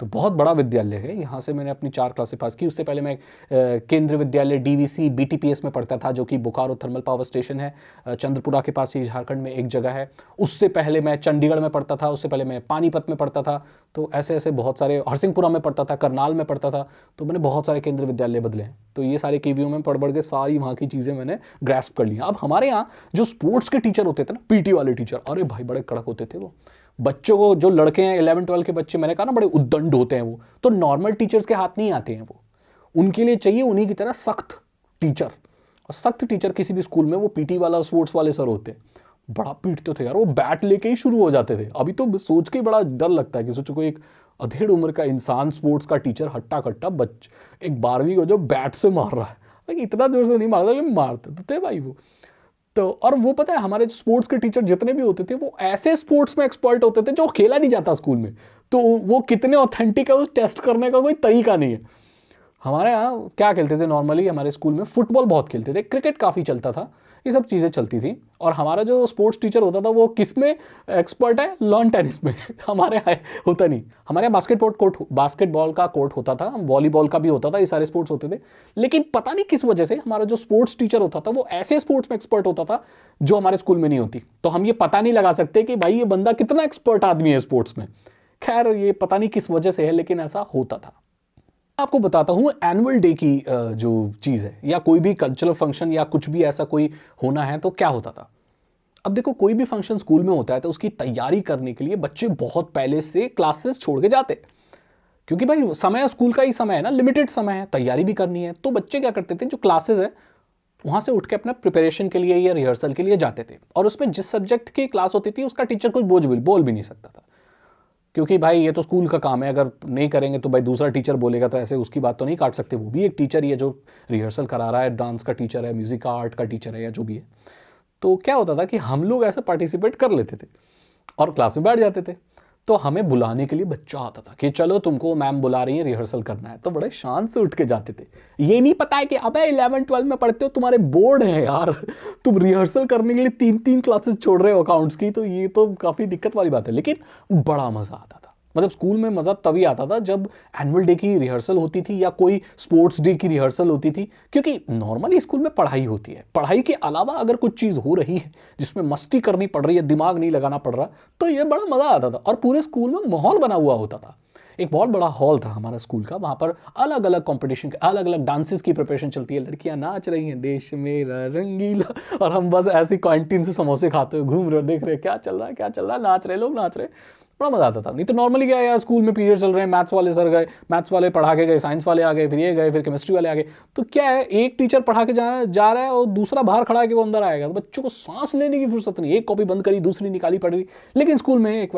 तो बहुत बड़ा विद्यालय है। यहाँ से मैंने अपनी 4 क्लासें पास की। उससे पहले मैं केंद्रीय विद्यालय डीवीसी बीटीपीएस में पढ़ता था, जो कि बोकारो थर्मल पावर स्टेशन है, चंद्रपुरा के पास ही झारखंड में एक जगह है। उससे पहले मैं चंडीगढ़ में पढ़ता था, उससे पहले मैं पानीपत में पढ़ता था। तो ऐसे ऐसे बहुत सारे, हरसिंहपुरा में पढ़ता था, करनाल में पढ़ता था। तो मैंने बहुत सारे केंद्रीय विद्यालय बदले हैं। तो ये सारे केवीओ में पढ़ के सारी वहाँ की चीज़ें मैंने ग्रैस्प कर ली। अब हमारे यहाँ जो स्पोर्ट्स के टीचर होते थे ना, पीटी वाले टीचर, अरे भाई बड़े कड़क होते थे वो। बच्चों को, जो लड़के हैं 11, 12 के बच्चे, मैंने कहा ना बड़े उद्दंड होते हैं वो, तो नॉर्मल टीचर्स के हाथ नहीं आते हैं वो। उनके लिए चाहिए उन्हीं की तरह सख्त टीचर। और सख्त टीचर किसी भी स्कूल में वो पीटी वाला, स्पोर्ट्स वाले सर होते हैं। बड़ा पीटते थे यार, वो बैट लेके ही शुरू हो जाते थे। अभी तो सोच के बड़ा डर लगता है कि सोचो कोई एक अधेड़ उम्र का इंसान, स्पोर्ट्स का टीचर, हट्टा कट्टा एक 12वीं को जो बैट से मार रहा है, इतना जोर से नहीं मारता लेकिन मारते थे भाई वो। तो और वो पता है, हमारे स्पोर्ट्स के टीचर जितने भी होते थे वो ऐसे स्पोर्ट्स में एक्सपर्ट होते थे जो खेला नहीं जाता स्कूल में। तो वो कितने ऑथेंटिक है उस टेस्ट करने का कोई तरीका नहीं है। हमारे यहाँ क्या खेलते थे नॉर्मली, हमारे स्कूल में फुटबॉल बहुत खेलते थे, क्रिकेट काफ़ी चलता था, ये सब चीज़ें चलती थी। और हमारा जो स्पोर्ट्स टीचर होता था वो किस में एक्सपर्ट है, लॉन टेनिस में। हमारे यहाँ होता नहीं। हमारे यहाँ बास्केटबॉल का कोर्ट होता था, वॉलीबॉल का भी होता था, ये सारे स्पोर्ट्स होते थे। लेकिन पता नहीं किस वजह से हमारा जो स्पोर्ट्स टीचर होता था वो ऐसे स्पोर्ट्स में एक्सपर्ट होता था जो हमारे स्कूल में नहीं होती। तो हम ये पता नहीं लगा सकते कि भाई ये बंदा कितना एक्सपर्ट आदमी है स्पोर्ट्स में। खैर ये पता नहीं किस वजह से है, लेकिन ऐसा होता था। आपको बताता हूँ एनुअल डे की जो चीज़ है, या कोई भी कल्चरल फंक्शन या कुछ भी ऐसा कोई होना है तो क्या होता था। अब देखो, कोई भी फंक्शन स्कूल में होता है तो उसकी तैयारी करने के लिए बच्चे बहुत पहले से क्लासेस छोड़ के जाते, क्योंकि भाई समय स्कूल का ही समय है ना, लिमिटेड समय है, तैयारी भी करनी है। तो बच्चे क्या करते थे, जो क्लासेस है वहाँ से उठ के अपना प्रिपरेशन के लिए या रिहर्सल के लिए जाते थे। और उसमें जिस सब्जेक्ट की क्लास होती थी उसका टीचर कुछ बोल भी नहीं सकता था, क्योंकि भाई ये तो स्कूल का काम है, अगर नहीं करेंगे तो भाई दूसरा टीचर बोलेगा, तो ऐसे उसकी बात तो नहीं काट सकते। वो भी एक टीचर ही है जो रिहर्सल करा रहा है, डांस का टीचर है, म्यूजिक का, आर्ट का टीचर है, या जो भी है। तो क्या होता था कि हम लोग ऐसे पार्टिसिपेट कर लेते थे और क्लास में बैठ जाते थे। तो हमें बुलाने के लिए बच्चा आता था कि चलो तुमको मैम बुला रही है, रिहर्सल करना है। तो बड़े शांत से उठ के जाते थे। ये नहीं पता है कि अबे 11, 12 में पढ़ते हो, तुम्हारे बोर्ड है यार, तुम रिहर्सल करने के लिए 3 क्लासेस छोड़ रहे हो अकाउंट्स की, तो ये तो काफ़ी दिक्कत वाली बात है। लेकिन बड़ा मज़ा आता था। मतलब स्कूल में मज़ा तभी आता था जब एनुअल डे की रिहर्सल होती थी या कोई स्पोर्ट्स डे की रिहर्सल होती थी, क्योंकि नॉर्मली स्कूल में पढ़ाई होती है, पढ़ाई के अलावा अगर कुछ चीज़ हो रही है जिसमें मस्ती करनी पड़ रही है, दिमाग नहीं लगाना पड़ रहा, तो ये बड़ा मज़ा आता था। और पूरे स्कूल में माहौल बना हुआ होता था। एक बहुत बड़ा हॉल था हमारा स्कूल का, वहाँ पर अलग अलग कंपटीशन, अलग अलग डांसेस की प्रिपरेशन चलती है, लड़कियाँ नाच रही हैं देश मेरा रंगीला, और हम बस ऐसी कैंटीन से समोसे खाते हुए घूम रहे, देख रहे क्या चल रहा है, नाच रहे लोग, नाच रहे। बड़ा मज़ा आता था। नहीं तो नॉर्मली क्या है यार, स्कूल में पीरियड चल रहे हैं, मैथ्स वाले सर गए, मैथ्स वाले पढ़ा के गए, साइंस वाले आ गए, फिर ये गए, फिर केमिस्ट्री वाले आ गए। तो क्या है, एक टीचर पढ़ा के जा रहा है और दूसरा बाहर खड़ा है कि वो अंदर आएगा, तो बच्चों को सांस लेने की फुर्सत नहीं, एक कॉपी बंद करी दूसरी निकाली पड़ रही। लेकिन स्कूल में एक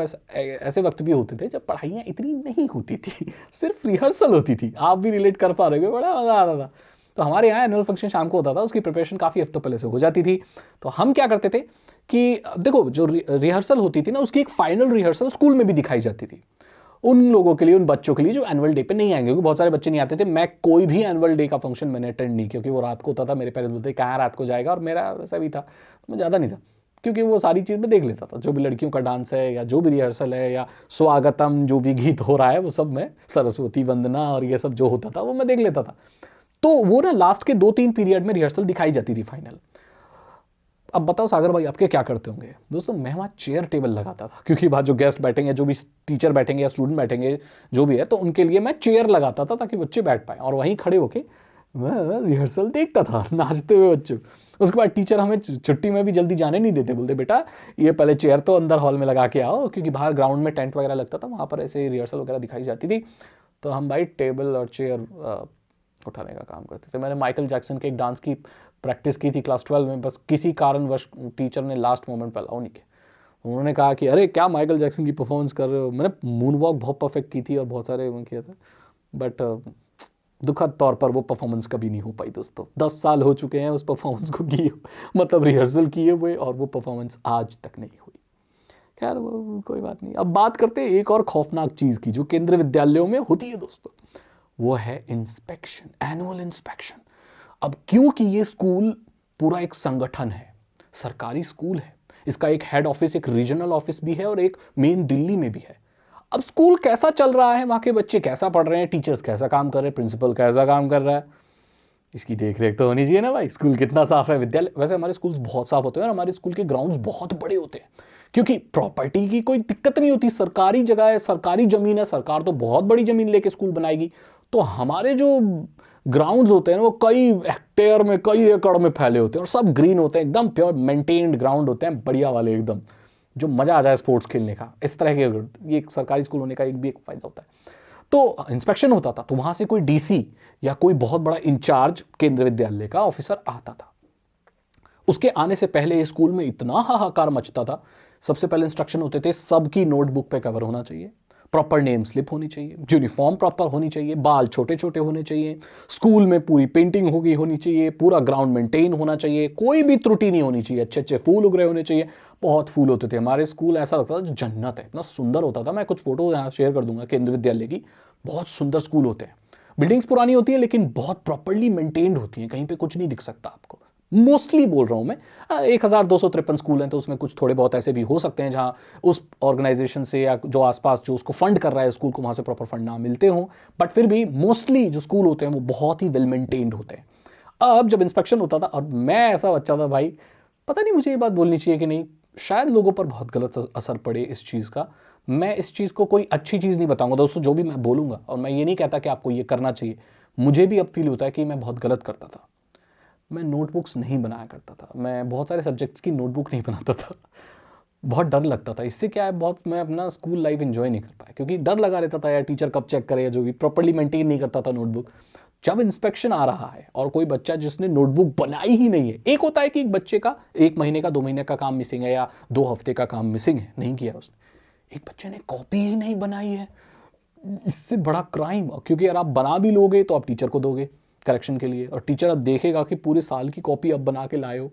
ऐसे वक्त भी होते थे जब पढ़ाइयाँ इतनी नहीं होती थी, सिर्फ रिहर्सल होती थी। आप भी रिलेट कर पा रहे हो, बड़ा मज़ा आता था। तो हमारे यहाँ एनुअल फंक्शन शाम को होता था, उसकी प्रिपरेशन काफ़ी हफ्तों पहले से हो जाती थी। तो हम क्या करते थे कि देखो, जो रिहर्सल होती थी ना, उसकी एक फाइनल रिहर्सल स्कूल में भी दिखाई जाती थी उन लोगों के लिए, उन बच्चों के लिए जो एनुअल डे पे नहीं आएंगे, क्योंकि बहुत सारे बच्चे नहीं आते थे। मैं कोई भी एनुअल डे का फंक्शन मैंने अटेंड नहीं, क्योंकि वो रात को होता था। मेरे पेरेंट्स बोलते कहाँ रात को जाएगा, और मेरा वैसा भी था, मैं ज़्यादा नहीं था, क्योंकि वो सारी चीज़ मैं देख लेता था। जो भी लड़कियों का डांस है या जो भी रिहर्सल है या स्वागतम जो भी गीत हो रहा है, वो सब मैं, सरस्वती वंदना और ये सब जो होता था वो मैं देख लेता था। तो वो ना लास्ट के 2-3 पीरियड में रिहर्सल दिखाई जाती थी फाइनल। अब बताओ सागर भाई, आपके क्या करते होंगे? दोस्तों, मैं वहाँ चेयर टेबल लगाता था, क्योंकि बाद जो गेस्ट बैठेंगे, जो भी टीचर बैठेंगे या स्टूडेंट बैठेंगे जो भी है, तो उनके लिए मैं चेयर लगाता था ताकि बच्चे बैठ पाएँ, और वहीं खड़े होके मैं रिहर्सल देखता था, नाचते हुए बच्चे। उसके बाद टीचर हमें छुट्टी में भी जल्दी जाने नहीं देते, बोलते बेटा ये पहले चेयर तो अंदर हॉल में लगा के आओ, क्योंकि बाहर ग्राउंड में टेंट वगैरह लगता था, वहाँ पर ऐसे रिहर्सल वगैरह दिखाई जाती थी। तो हम भाई टेबल और चेयर उठाने का काम करते थे। मैंने माइकल जैक्सन के एक डांस की प्रैक्टिस की थी क्लास 12 में, बस किसी कारणवश टीचर ने लास्ट मोमेंट पर अलाउ नहीं किया। उन्होंने कहा कि अरे क्या माइकल जैक्सन की परफॉर्मेंस कर रहे हो। मैंने मून वॉक बहुत परफेक्ट की थी और बहुत सारे किया था, बट दुखद तौर पर वो परफॉर्मेंस कभी नहीं हो पाई दोस्तों। 10 साल हो चुके हैं उस परफॉर्मेंस को किए, मतलब रिहर्सल किए हुए, और वो परफॉर्मेंस आज तक नहीं हुई। खैर वो कोई बात नहीं। अब बात करते हैं एक और खौफनाक चीज़ की जो केंद्रीय विद्यालयों में होती है दोस्तों, वो है इंस्पेक्शन, एनुअल इंस्पेक्शन। अब क्योंकि ये स्कूल पूरा एक संगठन है, सरकारी स्कूल है, इसका एक हेड ऑफिस, एक रीजनल ऑफिस भी है और एक मेन दिल्ली में भी है। अब स्कूल कैसा चल रहा है, वहाँ के बच्चे कैसा पढ़ रहे हैं, टीचर्स कैसा काम कर रहे हैं, प्रिंसिपल कैसा काम कर रहा है, इसकी देख रेख तो होनी चाहिए ना भाई। स्कूल कितना साफ है, विद्यालय, वैसे हमारे स्कूल्स बहुत साफ होते हैं और हमारे स्कूल के ग्राउंड्स बहुत बड़े होते हैं क्योंकि प्रॉपर्टी की कोई दिक्कत नहीं होती, सरकारी जगह है, सरकारी जमीन है, सरकार तो बहुत बड़ी जमीन लेके स्कूल बनाएगी। तो हमारे जो ग्राउंड्स होते हैं वो कई हेक्टेयर में, कई एकड़ में फैले होते हैं और सब ग्रीन होते हैं, एकदम प्योर मेंटेन्ड ग्राउंड होते हैं, बढ़िया वाले एकदम, जो मजा आ जाए स्पोर्ट्स खेलने का। इस तरह के ये एक सरकारी स्कूल होने का एक भी एक फायदा होता है। तो इंस्पेक्शन होता था तो वहां से कोई डीसी या कोई बहुत बड़ा इंचार्ज केंद्रीय विद्यालय का ऑफिसर आता था। उसके आने से पहले स्कूल में इतना हाहाकार मचता था। सबसे पहले इंस्ट्रक्शन होते थे, सबकी नोटबुक पे कवर होना चाहिए, प्रॉपर नेम स्लिप होनी चाहिए, यूनिफॉर्म प्रॉपर होनी चाहिए, बाल छोटे छोटे होने चाहिए, स्कूल में पूरी पेंटिंग होनी चाहिए, पूरा ग्राउंड मेंटेन होना चाहिए, कोई भी त्रुटि नहीं होनी चाहिए, अच्छे अच्छे फूल उग रहे होने चाहिए। बहुत फूल होते थे हमारे स्कूल, ऐसा लगता था जन्नत है, इतना सुंदर होता था। मैं कुछ फोटो यहाँ शेयर कर दूंगा केंद्रीय विद्यालय की, बहुत सुंदर स्कूल होते हैं। बिल्डिंग्स पुरानी होती है लेकिन बहुत प्रॉपरली मेंटेन्ड होती हैं, कहीं पे कुछ नहीं दिख सकता आपको। मोस्टली बोल रहा हूँ मैं, 1253 स्कूल हैं तो उसमें कुछ थोड़े बहुत ऐसे भी हो सकते हैं जहाँ उस ऑर्गेनाइजेशन से या जो आसपास जो उसको फंड कर रहा है स्कूल को, वहाँ से प्रॉपर फंड ना मिलते हों, बट फिर भी मोस्टली जो स्कूल होते हैं वो बहुत ही वेल मेंटेन्ड होते हैं। अब जब इंस्पेक्शन होता था, और मैं ऐसा बच्चा था भाई, पता नहीं मुझे ये बात बोलनी चाहिए कि नहीं, शायद लोगों पर बहुत गलत असर पड़े इस चीज़ का। मैं इस चीज़ को कोई अच्छी चीज़ नहीं बताऊंगा दोस्तों, जो भी मैं बोलूँगा, और मैं ये नहीं कहता कि आपको ये करना चाहिए, मुझे भी अब फील होता है कि मैं बहुत गलत करता था। मैं नोटबुक्स नहीं बनाया करता था, मैं बहुत सारे सब्जेक्ट्स की नोटबुक नहीं बनाता था, बहुत डर लगता था। इससे क्या है, बहुत मैं अपना स्कूल लाइफ एंजॉय नहीं कर पाया क्योंकि डर लगा रहता था यार, टीचर कब चेक करे, या जो भी प्रॉपर्ली मेंटेन नहीं करता था नोटबुक। जब इंस्पेक्शन आ रहा है और कोई बच्चा जिसने नोटबुक बनाई ही नहीं है, एक होता है कि एक बच्चे का 1 महीने का 2 महीने का काम मिसिंग है या 2 हफ्ते का काम मिसिंग है, नहीं किया उसने, एक बच्चे ने कॉपी ही नहीं बनाई है, इससे बड़ा क्राइम। क्योंकि अगर आप बना भी लोगे तो आप टीचर को दोगे करेक्शन के लिए, और टीचर अब देखेगा कि पूरे साल की कॉपी अब बना के लाए हो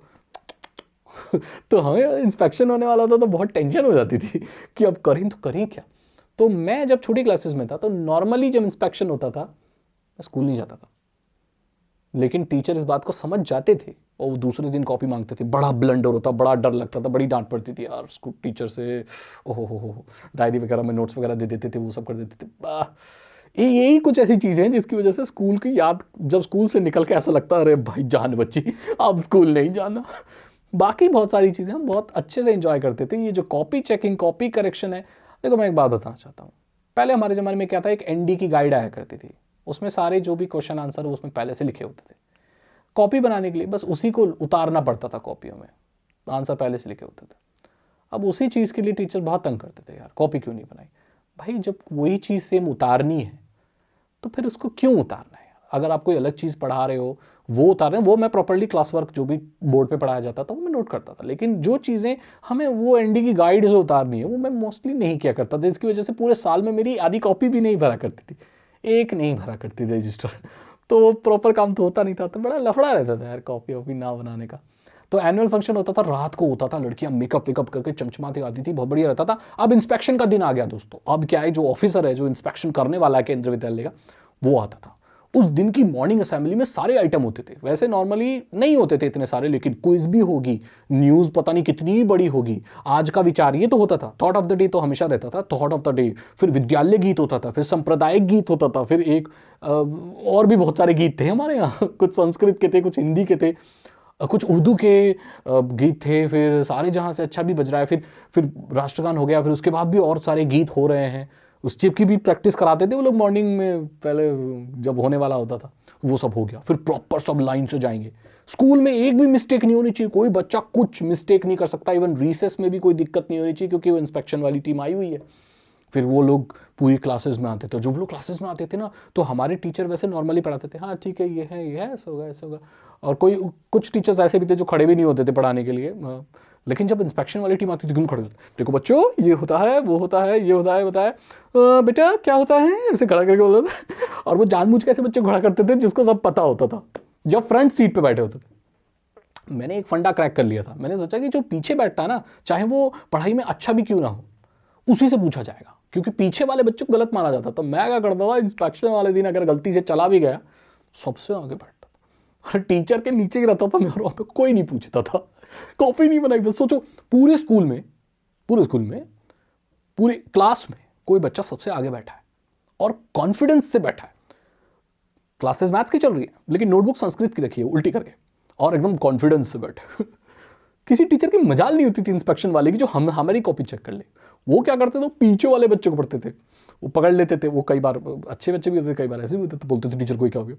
तो हमें इंस्पेक्शन होने वाला था तो बहुत टेंशन हो जाती थी कि अब करें तो करें क्या। तो मैं जब छोटी क्लासेस में था तो नॉर्मली जब इंस्पेक्शन होता था मैं स्कूल नहीं जाता था, लेकिन टीचर इस बात को समझ जाते थे और वो दूसरे दिन कॉपी मांगते थे। बड़ा ब्लंडर होता, बड़ा डर लगता था, बड़ी डांट पड़ती थी यार स्कूल टीचर से। ओहो हो, डायरी वगैरह में नोट्स वगैरह दे देते थे, वो सब कर देते थे। यही कुछ ऐसी चीज़ें हैं जिसकी वजह से स्कूल की याद, जब स्कूल से निकल के ऐसा लगता है अरे भाई जान बच्ची, अब स्कूल नहीं जाना। बाकी बहुत सारी चीज़ें हम बहुत अच्छे से एंजॉय करते थे। ये जो कॉपी चेकिंग, कॉपी करेक्शन है, देखो मैं एक बात बताना चाहता हूँ। पहले हमारे ज़माने में क्या था, एक एनडी की गाइड आया करती थी, उसमें सारे जो भी क्वेश्चन आंसर वो उसमें पहले से लिखे होते थे। कॉपी बनाने के लिए बस उसी को उतारना पड़ता था कॉपियों में, आंसर पहले से लिखे होते थे। अब उसी चीज़ के लिए टीचर बहुत तंग करते थे, यार कॉपी क्यों नहीं बनाई भाई, जब वही चीज़ सेम उतारनी है तो फिर उसको क्यों उतारना है यार। अगर आप कोई अलग चीज़ पढ़ा रहे हो वो उतार रहे हो, वो मैं प्रॉपर्ली क्लास वर्क जो भी बोर्ड पे पढ़ाया जाता था वो मैं नोट करता था, लेकिन जो चीज़ें हमें वो एनडी की गाइड से उतारनी है वो मैं मोस्टली नहीं किया करता, जिसकी वजह से पूरे साल में मेरी आधी कॉपी भी नहीं भरा करती थी, एक नहीं भरा करती थी रजिस्टर तो प्रॉपर काम तो होता नहीं था, तो बड़ा लफड़ा रहता था यार कॉपी वॉपी ना बनाने का। तो एनुअल फंक्शन होता था, रात को होता था, लड़कियां मेकअप वेकअप करके चमचमाती आती थी, बहुत बढ़िया रहता था। अब इंस्पेक्शन का दिन आ गया दोस्तों, अब क्या है, जो ऑफिसर है जो इंस्पेक्शन करने वाला है केंद्रीय विद्यालय का, वो आता था। उस दिन की मॉर्निंग असेंबली में सारे आइटम होते थे, वैसे नॉर्मली नहीं होते थे इतने सारे, लेकिन क्विज भी होगी, न्यूज़ पता नहीं कितनी बड़ी होगी, आज का विचार ये तो होता था, थॉट ऑफ द डे तो हमेशा रहता था, थॉट ऑफ द डे, फिर विद्यालय गीत होता था, फिर सांप्रदायिक गीत होता था, फिर एक और भी बहुत सारे गीत थे हमारे यहाँ कुछ संस्कृत के थे, कुछ हिंदी के थे, कुछ उर्दू के गीत थे, फिर सारे जहाँ से अच्छा भी बज रहा है, फिर राष्ट्रगान हो गया, फिर उसके बाद भी और सारे गीत हो रहे हैं, उस चिप की भी प्रैक्टिस कराते थे वो लोग मॉर्निंग में, पहले जब होने वाला होता था वो सब हो गया, फिर प्रॉपर सब लाइन से जाएंगे। स्कूल में एक भी मिस्टेक नहीं होनी चाहिए, कोई बच्चा कुछ मिस्टेक नहीं कर सकता, इवन रिसेस में भी कोई दिक्कत नहीं होनी चाहिए क्योंकि वो इंस्पेक्शन वाली टीम आई हुई है। फिर वो लोग पूरी क्लासेस में आते थे, जब वो लोग क्लासेस में आते थे ना तो हमारे टीचर वैसे नॉर्मली पढ़ाते थे, हाँ ठीक है ये है ऐसा होगा ऐसा होगा, और कुछ टीचर्स ऐसे भी थे जो खड़े भी नहीं होते थे पढ़ाने के लिए, लेकिन जब इंस्पेक्शन वाली टीम आती थी खड़े होते, देखो बच्चों ये होता है वो होता है ये होता है बताए बेटा क्या होता है, ऐसे खड़ा करके बोलता था। और वो जानबूझ के ऐसे बच्चे खड़ा करते थे जिसको सब पता होता था, जब फ्रंट सीट पे बैठे होते थे। मैंने एक फंडा क्रैक कर लिया था, मैंने सोचा कि जो पीछे बैठता है ना, चाहे वो पढ़ाई में अच्छा भी क्यों ना हो, उसी से पूछा जाएगा, क्योंकि पीछे वाले बच्चे को गलत माना जाता। तो मैं क्या करता था, इंस्पेक्शन वाले दिन अगर गलती से चला भी गया, सबसे आगे बैठता था और टीचर के नीचे रहता था मैं, और वहाँ पे कोई नहीं पूछता था, कॉपी नहीं बनाई। बस सोचो, पूरे स्कूल में पूरे क्लास में कोई बच्चा सबसे आगे बैठा है और कॉन्फिडेंस से बैठा है। क्लासेस मैथ्स की चल रही है लेकिन नोटबुक संस्कृत की रखी है उल्टी करके, और एकदम कॉन्फिडेंस से बैठे। किसी टीचर की मजाल नहीं होती थी इंस्पेक्शन वाले की जो हमारी कॉपी चेक कर ले। वो क्या करते थे, पीछे वाले बच्चों को पढ़ते थे, वो पकड़ लेते थे। वो कई बार अच्छे बच्चे भी होते थे, कई बार ऐसे भी होते थे, बोलते थे टीचर को क्या हो गया।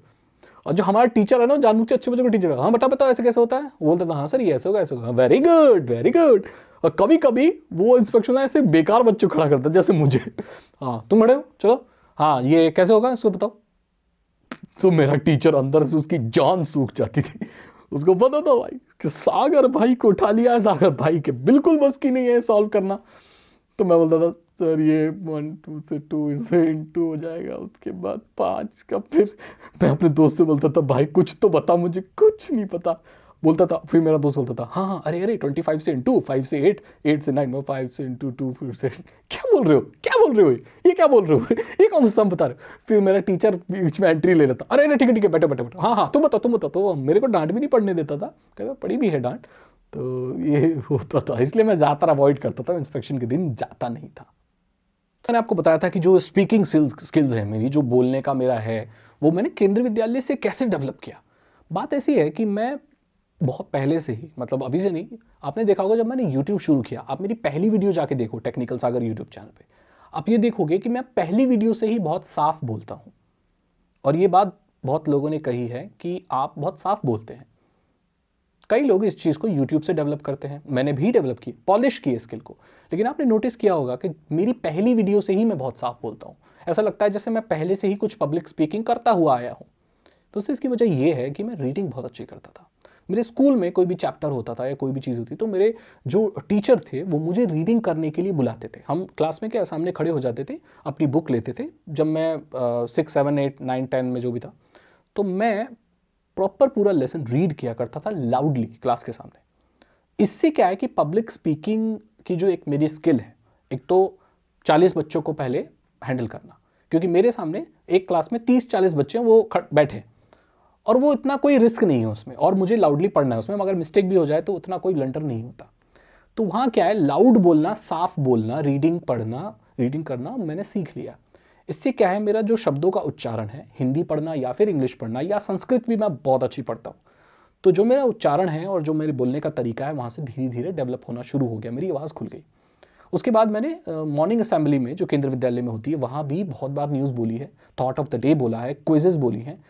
और जो हमारा टीचर है ना, जानबूझ के अच्छे बच्चों को टीचर, हाँ बता बताओ ऐसे कैसे होता है, वो बोलता था हाँ सर ये ऐसे होगा ऐसे होगा, वेरी गुड वेरी गुड। और कभी कभी वो इंस्पेक्शन में ऐसे बेकार बच्चे खड़ा करता जैसे मुझे, हाँ तुम खड़े हो चलो, हाँ ये कैसे होगा इसको बताओ। तो मेरा टीचर अंदर से उसकी जान सूख जाती थी। उसको पता था भाई कि सागर भाई को उठा लिया है, सागर भाई के बिल्कुल बस की नहीं है सॉल्व करना। तो मैं बोलता था सर ये 1 2 से 2 से इंटू हो जाएगा, उसके बाद 5 का। फिर मैं अपने दोस्त से बोलता था भाई कुछ तो बता, मुझे कुछ नहीं पता। बोलता था, फिर मेरा दोस्त बोलता था हाँ हाँ अरे 25 से इंटू, 5 से 8, 8 से 9, 5 से इंटू 2, फिर से क्या बोल रहे हो ये क्या बोल रहे हो ये कौन सा सम बता रहे हो। फिर मेरा टीचर बीच में एंट्री ले लेता, अरे ठीक है बैठो हाँ हाँ तुम बताओ। तो मेरे को डांट भी नहीं पढ़ने देता था, कई पढ़ी भी है डांट। तो ये होता था, इसलिए मैं ज़्यादातर अवॉइड करता था, इंस्पेक्शन के दिन जाता नहीं था। मैंने आपको बताया था कि जो स्पीकिंग स्किल्स है मेरी, जो बोलने का मेरा है, वो मैंने केंद्रीय विद्यालय से कैसे डेवलप किया। बात ऐसी है कि मैं बहुत पहले से ही, मतलब अभी से नहीं, आपने देखा होगा जब मैंने यूट्यूब शुरू किया, आप मेरी पहली वीडियो जाके देखो टेक्निकल सागर यूट्यूब चैनल पे, आप ये देखोगे कि मैं पहली वीडियो से ही बहुत साफ बोलता हूँ। और ये बात बहुत लोगों ने कही है कि आप बहुत साफ बोलते हैं। कई लोग इस चीज़ को यूट्यूब से डेवलप करते हैं, मैंने भी डेवलप की, पॉलिश की स्किल को। लेकिन आपने नोटिस किया होगा कि मेरी पहली वीडियो से ही मैं बहुत साफ बोलता हूँ। ऐसा लगता है जैसे मैं पहले से ही कुछ पब्लिक स्पीकिंग करता हुआ आया हूँ। दोस्तों इसकी वजह यह है कि मैं रीडिंग बहुत अच्छी करता था। मेरे स्कूल में कोई भी चैप्टर होता था या कोई भी चीज़ होती तो मेरे जो टीचर थे वो मुझे रीडिंग करने के लिए बुलाते थे। हम क्लास में क्या सामने खड़े हो जाते थे, अपनी बुक लेते थे। जब मैं 6 7 8 9 10 में जो भी था, तो मैं प्रॉपर पूरा लेसन रीड किया करता था लाउडली क्लास के सामने। इससे क्या है कि पब्लिक स्पीकिंग की जो एक मेरी स्किल है, एक तो 40 बच्चों को पहले हैंडल करना, क्योंकि मेरे सामने एक क्लास में 30-40 बच्चे हैं, वो बैठे और वो इतना कोई रिस्क नहीं है उसमें, और मुझे लाउडली पढ़ना है उसमें, मगर मिस्टेक भी हो जाए तो उतना कोई ब्लंटर नहीं होता। तो वहाँ क्या है, लाउड बोलना, साफ बोलना, रीडिंग करना मैंने सीख लिया। इससे क्या है, मेरा जो शब्दों का उच्चारण है, हिंदी पढ़ना या फिर इंग्लिश पढ़ना या संस्कृत भी मैं बहुत अच्छी पढ़ता हूँ, तो जो मेरा उच्चारण है और जो मेरे बोलने का तरीका है वहाँ से धीरे धीरे डेवलप होना शुरू हो गया, मेरी आवाज़ खुल गई। उसके बाद मैंने मॉर्निंग असेंबली में जो केंद्रीय विद्यालय में होती है वहाँ भी बहुत बार न्यूज़ बोली है, थॉट ऑफ द डे बोला है, क्विजेस बोली हैं।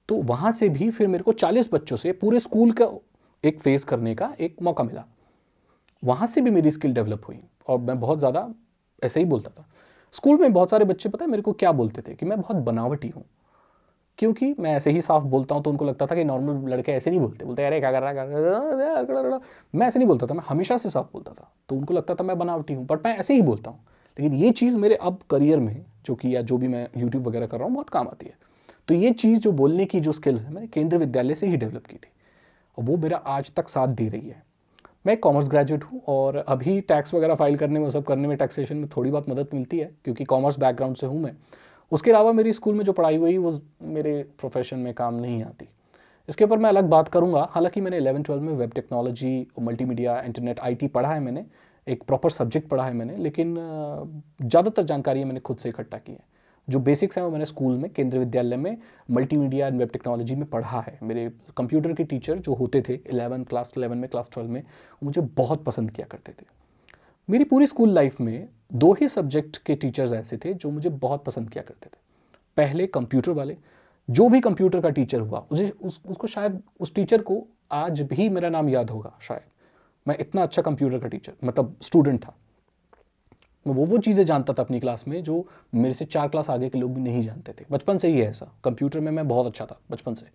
तो वहाँ से भी फिर मेरे को 40 बच्चों से पूरे स्कूल का एक फेस करने का एक मौका मिला। वहाँ से भी मेरी स्किल डेवलप हुई और मैं बहुत ज़्यादा ऐसे ही बोलता था। स्कूल में बहुत सारे बच्चे पता है मेरे को क्या बोलते थे कि मैं बहुत बनावटी हूँ, क्योंकि मैं ऐसे ही साफ बोलता हूँ। तो उनको लगता था कि नॉर्मल लड़के ऐसे नहीं बोलते अरे क्या कर रहा है। मैं ऐसे नहीं बोलता था, मैं हमेशा से साफ बोलता था, तो उनको लगता था मैं बनावटी हूँ, बट मैं ऐसे ही बोलता हूँ। लेकिन ये चीज़ मेरे अब करियर में जो कि या जो भी मैं यूट्यूब वगैरह कर रहा हूँ बहुत काम आती है। तो ये चीज़ जो बोलने की जो स्किल्स है मैंने केंद्रीय विद्यालय से ही डेवलप की थी और वो मेरा आज तक साथ दे रही है। मैं कॉमर्स ग्रेजुएट हूँ और अभी टैक्स वगैरह फाइल करने में, सब करने में, टैक्सेशन में थोड़ी बहुत मदद मिलती है क्योंकि कॉमर्स बैकग्राउंड से हूँ मैं। उसके अलावा मेरी स्कूल में जो पढ़ाई हुई वो मेरे प्रोफेशन में काम नहीं आती, इसके ऊपर मैं अलग बात करूँगा। हालांकि मैंने 11-12 में web technology, multimedia, internet, IT पढ़ा है मैंने, एक प्रॉपर सब्जेक्ट पढ़ा है मैंने, लेकिन ज़्यादातर जानकारी मैंने खुद से इकट्ठा की है। जो बेसिक्स हैं वो मैंने स्कूल में केंद्रीय विद्यालय में मल्टीमीडिया एंड वेब टेक्नोलॉजी में पढ़ा है। मेरे कंप्यूटर के टीचर जो होते थे क्लास 11 में, क्लास 12 में, वो मुझे बहुत पसंद किया करते थे। मेरी पूरी स्कूल लाइफ में 2 ही सब्जेक्ट के टीचर्स ऐसे थे जो मुझे बहुत पसंद किया करते थे। पहले कंप्यूटर वाले, जो भी कंप्यूटर का टीचर हुआ उसको शायद उस टीचर को आज भी मेरा नाम याद होगा शायद। मैं इतना अच्छा कंप्यूटर का टीचर मतलब स्टूडेंट था, मैं वो चीज़ें जानता था अपनी क्लास में जो मेरे से 4 क्लास आगे के लोग भी नहीं जानते थे। बचपन से ही है ऐसा, कंप्यूटर में मैं बहुत अच्छा था बचपन से।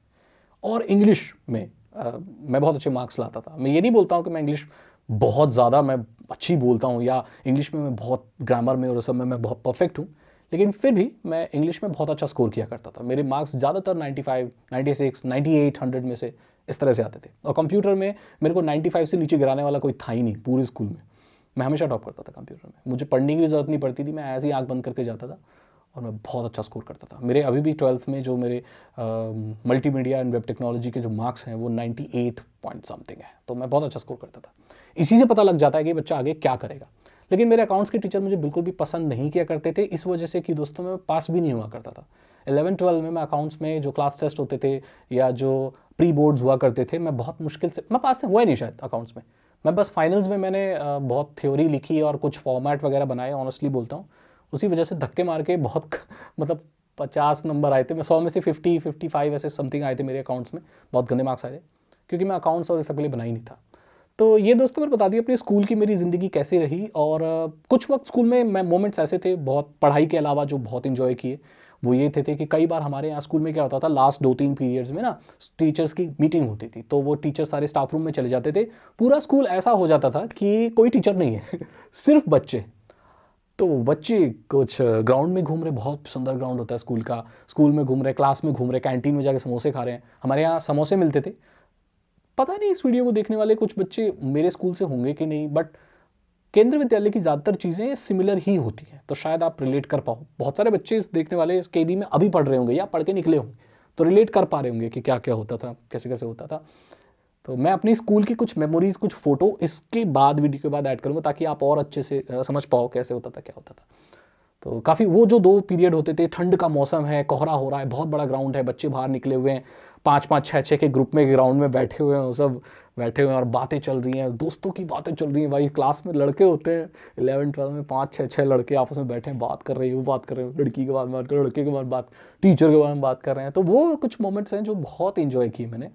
और इंग्लिश में मैं बहुत अच्छे मार्क्स लाता था। मैं ये नहीं बोलता हूँ कि मैं इंग्लिश बहुत ज़्यादा मैं अच्छी बोलता हूँ या इंग्लिश में मैं बहुत ग्रामर में और सब में मैं बहुत परफेक्ट हूँ, लेकिन फिर भी मैं इंग्लिश में बहुत अच्छा स्कोर किया करता था। मेरे मार्क्स ज़्यादातर 95, 96, 98, 100 में से इस तरह से आते थे। और कंप्यूटर में मेरे को 95 से नीचे गिराने वाला कोई था ही नहीं पूरे स्कूल में। मैं हमेशा टॉप करता था कंप्यूटर में, मुझे पढ़ने की भी ज़रूरत नहीं पड़ती थी, मैं ऐसे ही आँख बंद करके जाता था और मैं बहुत अच्छा स्कोर करता था। मेरे अभी भी 12th में जो मेरे मल्टीमीडिया एंड वेब टेक्नोलॉजी के जो मार्क्स हैं वो 98 पॉइंट समथिंग है, तो मैं बहुत अच्छा स्कोर करता था। इसी से पता लग जाता है कि बच्चा आगे क्या करेगा। लेकिन मेरे अकाउंट्स के टीचर मुझे बिल्कुल भी पसंद नहीं किया करते थे, इस वजह से कि दोस्तों मैं पास भी नहीं हुआ करता था। 11-12 में मैं अकाउंट्स में जो क्लास टेस्ट होते थे या जो प्री बोर्ड्स हुआ करते थे, मैं बहुत मुश्किल से, मैं पास हुआ ही नहीं शायद अकाउंट्स में। मैं बस फाइनल्स में मैंने बहुत थ्योरी लिखी और कुछ फॉर्मेट वगैरह बनाए, ऑनेस्टली बोलता हूँ। उसी वजह से धक्के मार के बहुत मतलब 50 नंबर आए थे, मैं 100 में से 50-55 ऐसे समथिंग आए थे मेरे अकाउंट्स में, बहुत गंदे मार्क्स आए थे क्योंकि मैं अकाउंट्स और इस सब के लिए बना ही नहीं था। तो ये दोस्तों मैंने बता दिया अपनी स्कूल की मेरी ज़िंदगी कैसी रही। और कुछ वक्त स्कूल में मैं मोमेंट्स ऐसे थे बहुत पढ़ाई के अलावा जो बहुत इन्जॉय किए, वो ये थे कि कई बार हमारे यहाँ स्कूल में क्या होता था, लास्ट 2-3 पीरियड्स में ना टीचर्स की मीटिंग होती थी, तो वो टीचर सारे स्टाफ रूम में चले जाते थे। पूरा स्कूल ऐसा हो जाता था कि कोई टीचर नहीं है सिर्फ बच्चे। तो बच्चे कुछ ग्राउंड में घूम रहे, बहुत सुंदर ग्राउंड होता है स्कूल का, स्कूल में घूम रहे, क्लास में घूम रहे, कैंटीन में जाके समोसे खा रहे हैं। हमारे यहाँ समोसे मिलते थे। पता नहीं इस वीडियो को देखने वाले कुछ बच्चे मेरे स्कूल से होंगे कि नहीं, बट केंद्रीय विद्यालय की ज़्यादातर चीज़ें सिमिलर ही होती हैं, तो शायद आप रिलेट कर पाओ। बहुत सारे बच्चे इस देखने वाले केवी में अभी पढ़ रहे होंगे या पढ़ के निकले होंगे, तो रिलेट कर पा रहे होंगे कि क्या क्या होता था, कैसे कैसे होता था। तो मैं अपनी स्कूल की कुछ मेमोरीज़, कुछ फ़ोटो इसके बाद, वीडियो के बाद ऐड करूँगा ताकि आप और अच्छे से समझ पाओ कैसे होता था, क्या होता था। तो काफ़ी वो जो 2 पीरियड होते थे, ठंड का मौसम है, कोहरा हो रहा है, बहुत बड़ा ग्राउंड है, बच्चे बाहर निकले हुए हैं, 5-5 6-6 के ग्रुप में ग्राउंड में बैठे हुए हैं, वो सब बैठे हुए हैं और बातें चल रही हैं, दोस्तों की बातें चल रही हैं। भाई क्लास में लड़के होते हैं 11-12 में, 5-6 लड़के आपस में बैठे हैं, बात कर रहे हैं, वो बात कर रहे हैं, लड़की के बारे में बात कर रहे हैं, लड़के के बारे में बात, टीचर के बारे में बात कर रहे हैं। तो वो कुछ मोमेंट्स हैं जो बहुत इन्जॉय किए मैंने।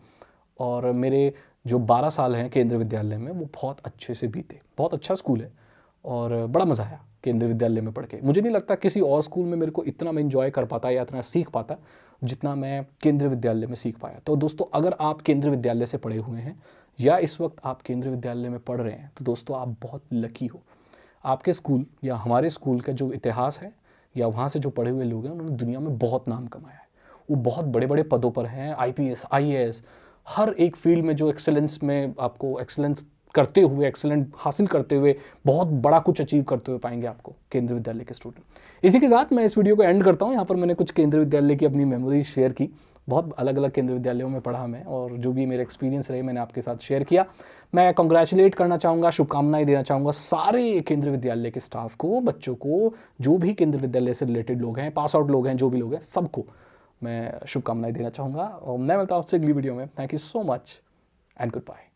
और मेरे जो 12 साल हैं केंद्रीय विद्यालय में, वो बहुत अच्छे से बीते। बहुत अच्छा स्कूल है और बड़ा मज़ा आया केंद्रीय विद्यालय में पढ़ के। मुझे नहीं लगता किसी और स्कूल में मेरे को इतना मैं इन्जॉय कर पाता या इतना सीख पाता जितना मैं केंद्रीय विद्यालय में सीख पाया। तो दोस्तों, अगर आप केंद्रीय विद्यालय से पढ़े हुए हैं या इस वक्त आप केंद्रीय विद्यालय में पढ़ रहे हैं, तो दोस्तों आप बहुत लकी हो। आपके स्कूल या हमारे स्कूल का जो इतिहास है या वहाँ से जो पढ़े हुए लोग हैं, उन्होंने दुनिया में बहुत नाम कमाया है। वो बहुत बड़े बड़े पदों पर हैं, IPS IAS, हर एक फील्ड में जो एक्सेलेंस में आपको एक्सेलेंस करते हुए, एक्सेलेंट हासिल करते हुए, बहुत बड़ा कुछ अचीव करते हुए पाएंगे आपको केंद्रीय विद्यालय के स्टूडेंट। इसी के साथ मैं इस वीडियो को एंड करता हूँ। यहाँ पर मैंने कुछ केंद्रीय विद्यालय की अपनी मेमोरी शेयर की। बहुत अलग अलग केंद्रीय विद्यालयों में पढ़ा मैं, और जो भी मेरे एक्सपीरियंस रहे मैंने आपके साथ शेयर किया। मैं कॉन्ग्रेचुलेट करना चाहूँगा, शुभकामनाएं देना चाहूँगा सारे केंद्रीय विद्यालय के स्टाफ को, बच्चों को, जो भी केंद्रीय विद्यालय से रिलेटेड लोग हैं, पास आउट लोग हैं, जो भी लोग हैं, सबको मैं शुभकामनाएं देना चाहूँगा। और मैं मिलता हूँ आपसे अगली वीडियो में। Thank you so much and good bye.